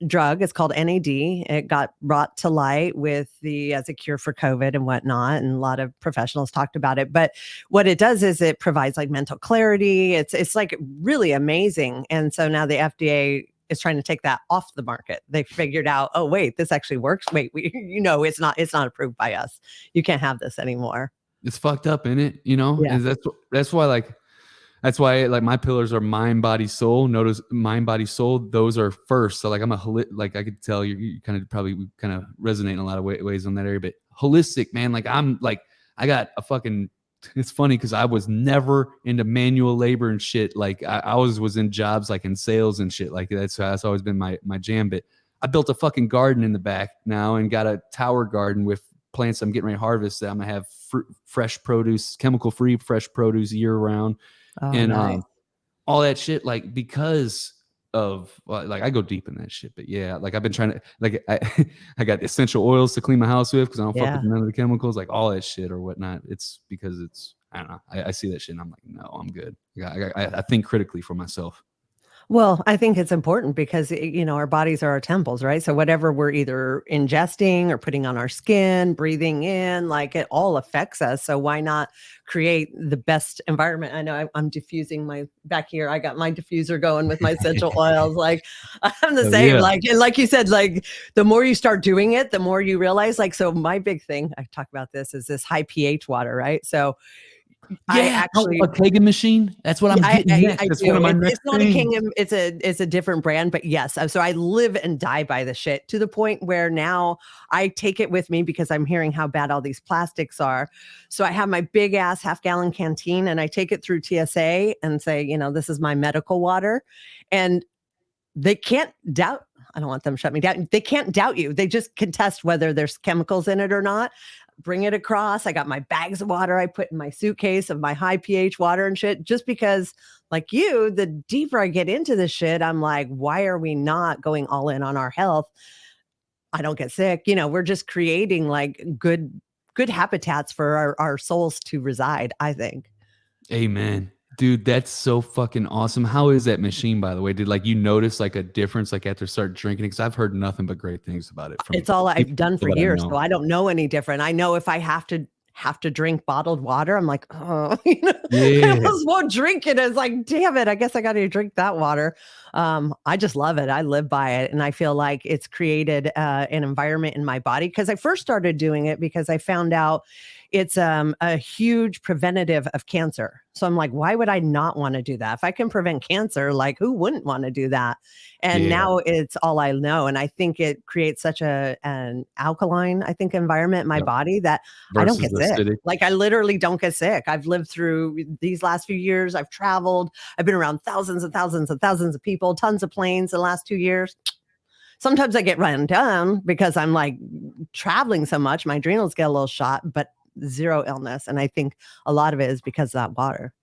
drug. It's called NAD. It got brought to light as a cure for COVID and whatnot, and a lot of professionals talked about it. But what it does is it provides like mental clarity. It's like really amazing. And so now the FDA is trying to take that off the market. They figured out, oh wait, this actually works. Wait, it's not approved by us. You can't have this anymore. It's fucked up, isn't it? You know, and that's why like my pillars are mind, body, soul. Notice mind, body, soul. Those are first. So like like I could tell you kind of probably kind of resonate in a lot of ways on that area. But holistic, man. Like I got a fucking. It's funny because I was never into manual labor and shit. Like I was in jobs like in sales and shit. Like that's always been my jam. But I built a fucking garden in the back now and got a tower garden with plants I'm getting ready to harvest. That I'm gonna have fresh produce, chemical free fresh produce year round. Oh, and nice. All that shit, like because of like I go deep in that shit, but yeah, like I've been trying to like I got essential oils to clean my house with because I don't fuck with none of the chemicals, like all that shit or whatnot. It's because I don't know. I see that shit and I'm like, no, I'm good. I think critically for myself. Well, I think it's important because, our bodies are our temples, right? So whatever we're either ingesting or putting on our skin, breathing in, like it all affects us. So why not create the best environment? I know I'm diffusing my back here. I got my diffuser going with my essential oils. Like I'm the Oh, same. yeah. Like you said, like the more you start doing it, the more you realize. Like, so my big thing, I talk about this, is this high pH water, right? So I Yeah, actually a Kagan machine. That's what I'm getting next. I That's one do. of my It's next not a things. Kingham, it's a different brand, but yes. So I live and die by the shit, to the point where now I take it with me because I'm hearing how bad all these plastics are. So I have my big ass half-gallon canteen and I take it through TSA and say, this is my medical water. And they can't doubt. I don't want them to shut me down. They can't doubt you. They just can test whether there's chemicals in it or not. Bring it across. I got my bags of water I put in my suitcase of my high pH water and shit, just because, like you, the deeper I get into this shit, I'm like, why are we not going all in on our health? I don't get sick. We're just creating like good habitats for our souls to reside, I think. Amen. Dude, that's so fucking awesome. How is that machine, by the way? Did you notice like a difference after start drinking it? Because I've heard nothing but great things about it from It's all I've people done for that I years, know. so I don't know any different. I know if I have to drink bottled water, I'm like, "Oh," I Yeah. almost won't drink it. It's like, "Damn it, I guess I gotta drink that water." I just love it. I live by it, and I feel like it's created, an environment in my body. Because I first started doing it because I found out it's, a huge preventative of cancer. So I'm like, "Why would I not wanna do that? If I can prevent cancer, like, who wouldn't wanna do that?" And Yeah. now it's all I know, and I think it creates such an alkaline, I think, environment in my Yep. body that I don't Versus get the sick. acidic. Like, I literally don't get sick. I've lived through these last few years. I've traveled. I've been around thousands and thousands and thousands of people, tons of planes the last 2 years. Sometimes I get run down because I'm, like, traveling so much. My adrenals get a little shot, but zero illness, and I think a lot of it is because of that water.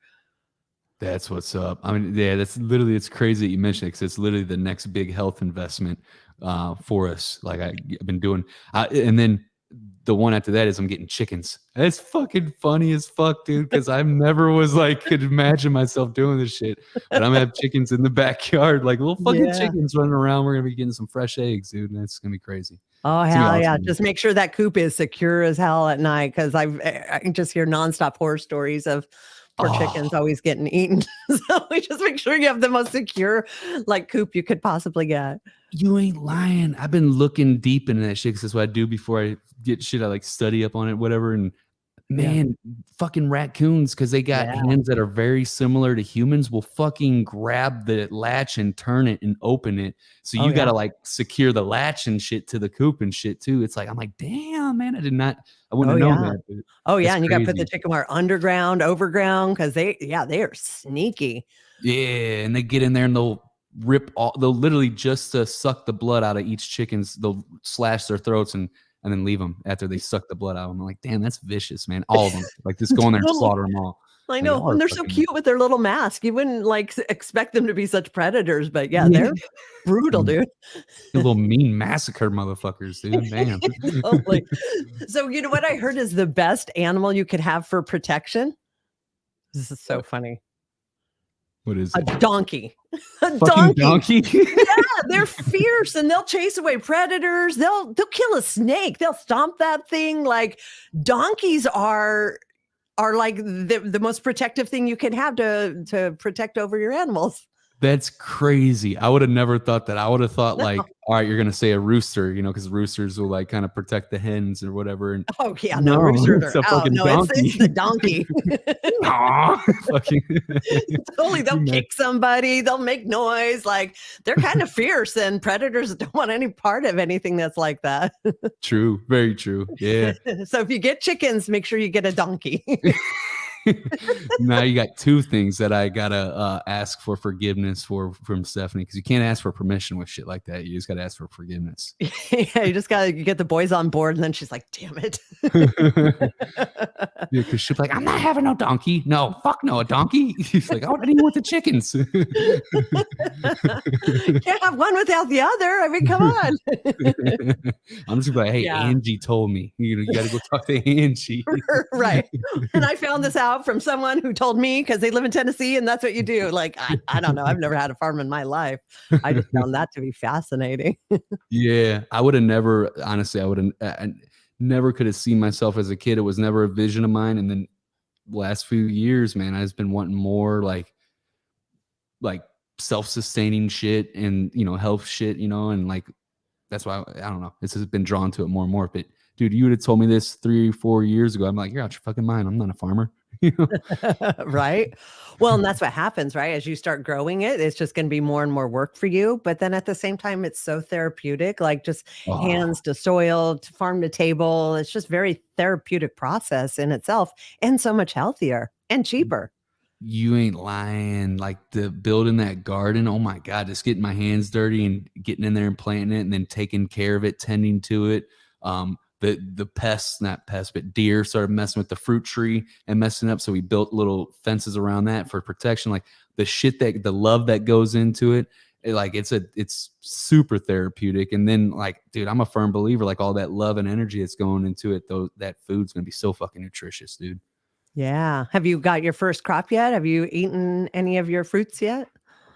That's what's up. I mean, yeah, it's crazy that you mentioned it because it's literally the next big health investment for us. Like I've been doing, and then the one after that is I'm getting chickens. It's fucking funny as fuck, dude. Because I never was could imagine myself doing this shit, but I'm gonna have chickens in the backyard, like little fucking Yeah. chickens running around. We're gonna be getting some fresh eggs, dude. And that's gonna be crazy. Oh, It's gonna be hell yeah. awesome. Just make sure that coop is secure as hell at night, because I can just hear nonstop horror stories of poor chickens Oh, always getting eaten. So we just make sure you have the most secure, like, coop you could possibly get. you ain't lying. I've been looking deep into that shit because that's what I do before I get shit. I study up on it, whatever. And Yeah. man, fucking raccoons, because they got Yeah. hands that are very similar to humans, will fucking grab the latch and turn it and open it. So Oh, you yeah. gotta secure the latch and shit to the coop and shit too. It's I'm like, damn, man, I wouldn't Oh, have known yeah. that. But Oh, yeah, that's and you gotta put the crazy. chicken wire underground, overground, because they are sneaky. Yeah, and they get in there and they'll literally just to suck the blood out of each chicken's, they'll slash their throats and then leave them after they suck the blood out. I'm like, damn, that's vicious, man. All of them, just go in there and Totally. slaughter them all. I Like, know, y'all are and they're so fucking cute with their little mask. You wouldn't, like, expect them to be such predators, but yeah, yeah. they're brutal, dude. Little mean massacre motherfuckers, dude. Damn. Totally. So, you know what I heard is the best animal you could have for protection? This is so What? funny. What is A it? donkey. A Fucking donkey. donkey? Yeah, they're fierce and they'll chase away predators. They'll kill a snake. They'll stomp that thing. Like, donkeys are like the most protective thing you can have to protect over your animals. That's crazy. I would have never thought that. I would have thought No. all right, you're gonna say a rooster, because roosters will kind of protect the hens or whatever. And Oh, yeah, no, no, roosters it's are a out. fucking No, it's donkey. the donkey. Aw, fucking Totally, they'll kick somebody, they'll make noise, like, they're kind of fierce, and predators don't want any part of anything that's like that. True, very true. Yeah. So if you get chickens, make sure you get a donkey. Now you got two things that I gotta ask for forgiveness from Stephanie, because you can't ask for permission with shit like that. You just gotta ask for forgiveness. Yeah, you just gotta get the boys on board, and then she's like, "Damn it." Yeah, because she's like, I'm not having no donkey. No, fuck no, a donkey. He's like, oh, I didn't want the chickens. Can't have one without the other. I mean, come on. I'm just like, hey, Yeah. Angie told me. You got to go talk to Angie. Right. And I found this out out from someone who told me because they live in Tennessee and that's what you do. Like, I don't know. I've never had a farm in my life. I just found that to be fascinating. Yeah, I would have never, honestly, I never could have seen myself as a kid. It was never a vision of mine. And then last few years, man, I've been wanting more like self-sustaining shit and, health shit, and like, that's why I don't know. It's just been drawn to it more and more. But dude, you would have told me this 3 or 4 years ago. I'm like, you're out your fucking mind. I'm not a farmer. Right? Well, and that's what happens, right? As you start growing it, it's just going to be more and more work for you. But then at the same time, it's so therapeutic, like just Oh, hands to soil, to farm to table. It's just very therapeutic process in itself and so much healthier and cheaper. you ain't lying. Like the building that garden. Oh my God, just getting my hands dirty and getting in there and planting it and then taking care of it, tending to it. The pests, not pests, but deer started messing with the fruit tree and messing up. So we built little fences around that for protection. Like the love that goes into it, like it's super therapeutic. And then like, dude, I'm a firm believer, like all that love and energy that's going into it, though, that food's gonna be so fucking nutritious, dude. Yeah. Have you got your first crop yet? Have you eaten any of your fruits yet?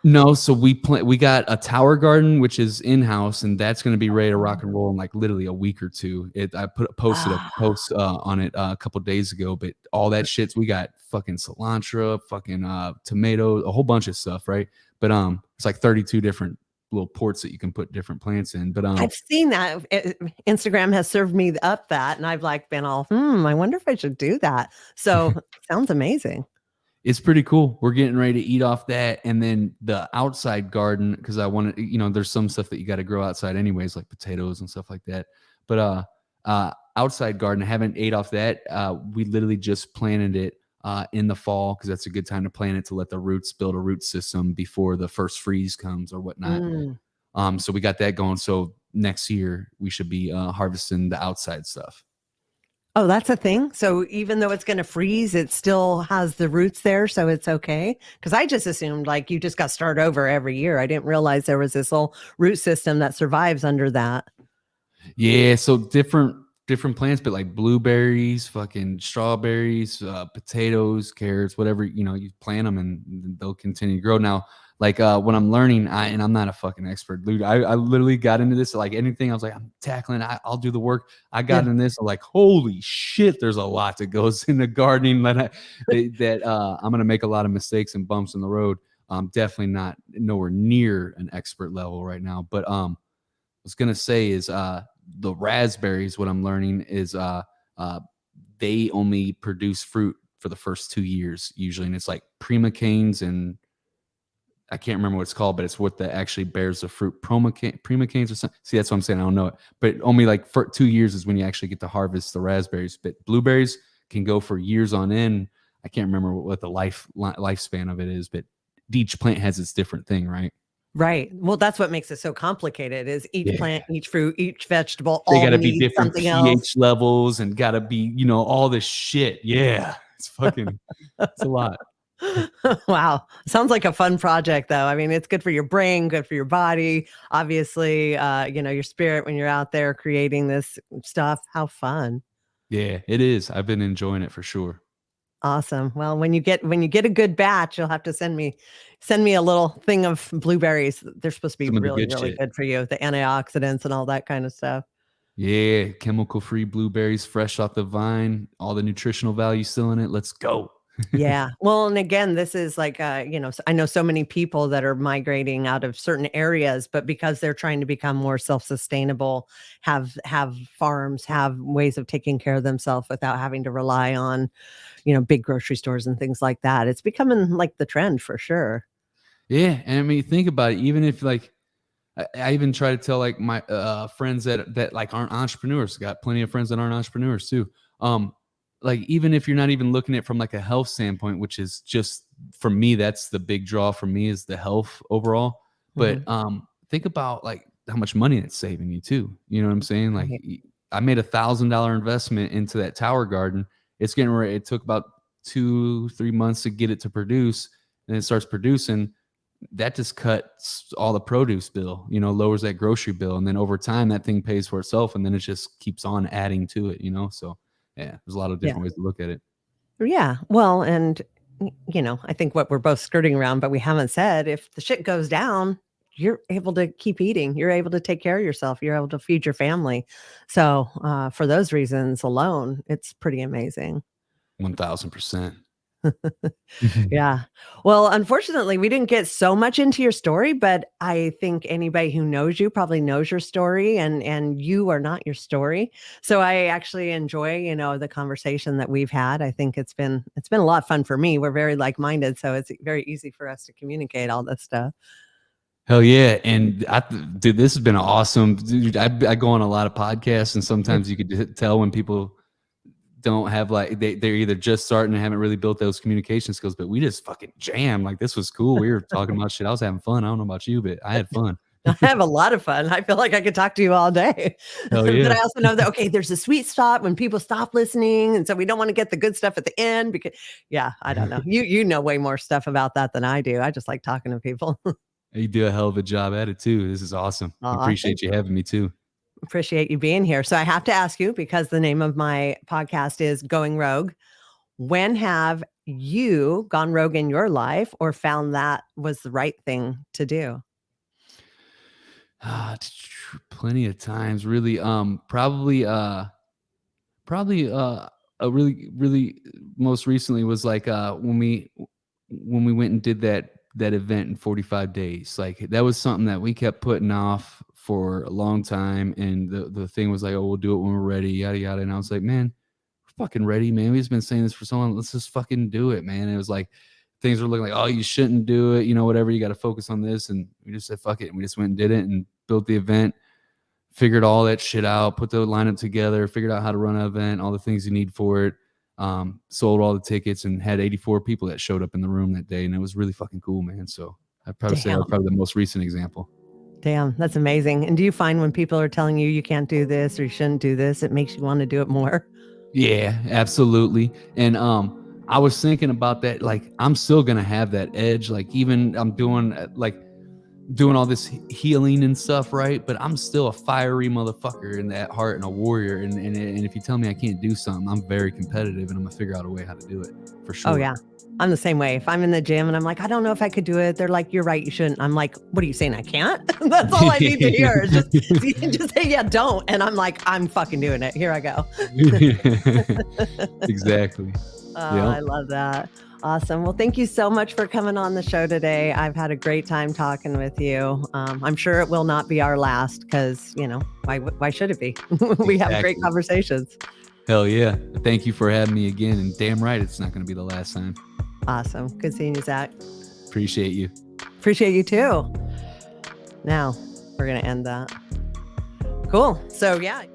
No, so we got a tower garden, which is in-house, and that's gonna be ready to rock and roll in like literally a week or two. I posted a Ah, post on it a couple days ago, but all that shit's we got fucking cilantro, fucking tomatoes, a whole bunch of stuff, right? But it's like 32 different little ports that you can put different plants in. But I've seen that. Instagram has served me up that, and I've like been all, I wonder if I should do that. So sounds amazing. it's pretty cool. We're getting ready to eat off that. And then the outside garden, because I want to, there's some stuff that you got to grow outside anyways, like potatoes and stuff like that. But outside garden, I haven't ate off that. We literally just planted it in the fall because that's a good time to plant it to let the roots build a root system before the first freeze comes or whatnot. Mm. So we got that going. So next year we should be harvesting the outside stuff. Oh, that's a thing. So even though it's going to freeze, it still has the roots there, so it's okay. Because I just assumed like you just got to start over every year. I didn't realize there was this whole root system that survives under that. Yeah, so different plants, but like blueberries, fucking strawberries, potatoes, carrots, whatever, you plant them and they'll continue to grow. Now, like when I'm learning, and I'm not a fucking expert, dude. I literally got into this like anything. I was like, I'm tackling. I'll do the work. I got Yeah. in this. I'm like, holy shit, there's a lot that goes into gardening that I'm gonna make a lot of mistakes and bumps in the road. Definitely not nowhere near an expert level right now, but was gonna say is the raspberries. What I'm learning is uh, they only produce fruit for the first 2 years usually, and it's like prima canes and I can't remember what it's called, but it's what that actually bears the fruit. Prima canes or something. See, that's what I'm saying. I don't know it, but only like for 2 years is when you actually get to harvest the raspberries. But blueberries can go for years on end. I can't remember what the lifespan of it is, but each plant has its different thing, right? Right. Well, that's what makes it so complicated is each Yeah. plant, each fruit, each vegetable They all got to be needs different something else. pH levels and got to be, all this shit. Yeah. It's a lot. Wow. Sounds like a fun project though. I mean, it's good for your brain, good for your body, obviously, your spirit when you're out there creating this stuff. How fun. Yeah, it is. I've been enjoying it for sure. Awesome. Well, when you get a good batch, you'll have to send me a little thing of blueberries. They're supposed to be Some of the really, good really shit. good for you, the antioxidants and all that kind of stuff. Yeah, chemical free blueberries fresh off the vine, all the nutritional value still in it. Let's go. Yeah. Well, and again, this is like, I know so many people that are migrating out of certain areas, but because they're trying to become more self-sustainable, have farms, have ways of taking care of themselves without having to rely on, big grocery stores and things like that. It's becoming like the trend for sure. Yeah, and I mean, think about it. Even if like I even try to tell like my friends that like aren't entrepreneurs. Got plenty of friends that aren't entrepreneurs too. Um, like even if you're not even looking at it from like a health standpoint, which is just for me, that's the big draw for me is the health overall. But Mhm. think about like how much money it's saving you too. You know what I'm saying? Like Right. I made $1,000 investment into that tower garden. It's getting ready. It took about 2-3 months to get it to produce, and it starts producing that just cuts all the produce bill, lowers that grocery bill. And then over time, that thing pays for itself. And then it just keeps on adding to it. So yeah, there's a lot of Yeah. different ways to look at it. Yeah. Well, and I think what we're both skirting around, but we haven't said, if the shit goes down, you're able to keep eating. You're able to take care of yourself. You're able to feed your family. So, for those reasons alone, it's pretty amazing. 1000%. Yeah. Well, unfortunately, we didn't get so much into your story, but I think anybody who knows you probably knows your story, and you are not your story. So I actually enjoy, the conversation that we've had. I think it's been a lot of fun for me. We're very like-minded, so it's very easy for us to communicate all this stuff. Hell yeah. And dude, this has been awesome. Dude, I go on a lot of podcasts, and sometimes you could tell when people don't have like they're either just starting and haven't really built those communication skills, but we just fucking jam. Like, this was cool. We were talking about shit. I was having fun. I don't know about you, but I had fun. I have a lot of fun. I feel like I could talk to you all day. Hell But yeah. I also know that, okay, there's a sweet spot when people stop listening. And so we don't want to get the good stuff at the end because, yeah, I don't know. You know way more stuff about that than I do. I just like talking to people. You do a hell of a job at it too. This is awesome. I appreciate you having me too. Appreciate you being here. So I have to ask you, because the name of my podcast is Going Rogue. When have you gone rogue in your life or found that was the right thing to do? Plenty of times, really. Probably a really most recently was like when we went and did that event in 45 days. Like, that was something that we kept putting off for a long time, and the thing was like, oh, we'll do it when we're ready, yada yada. And I was like, man, we're fucking ready, man. We've been saying this for so long. Let's just fucking do it, man. And it was like things were looking like, oh, you shouldn't do it, whatever, you got to focus on this. And we just said fuck it, and we just went and did it and built the event, figured all that shit out, put the lineup together, figured out how to run an event, all the things you need for it, sold all the tickets, and had 84 people that showed up in the room that day. And it was really fucking cool, man. So I'd probably say that's probably the most recent example. Damn, that's amazing. And do you find when people are telling you can't do this or you shouldn't do this, it makes you want to do it more? Yeah, absolutely. And I was thinking about that. Like, I'm still gonna have that edge. Like, even I'm doing all this healing and stuff, right? But I'm still a fiery motherfucker in that heart and a warrior. And if you tell me I can't do something, I'm very competitive, and I'm gonna figure out a way how to do it for sure. Oh yeah. I'm the same way. If I'm in the gym and I'm like, I don't know if I could do it, they're like, you're right, you shouldn't. I'm like, what are you saying? I can't? That's all I need to hear. Just say, yeah, don't. And I'm like, I'm fucking doing it. Here I go. Exactly. I love that. Awesome. Well, thank you so much for coming on the show today. I've had a great time talking with you. I'm sure it will not be our last because, why should it be? We have great conversations. Hell yeah. Thank you for having me again. And damn right, it's not going to be the last time. Awesome. Good seeing you, Zach. Appreciate you. Appreciate you too. Now we're going to end that. Cool. So, yeah.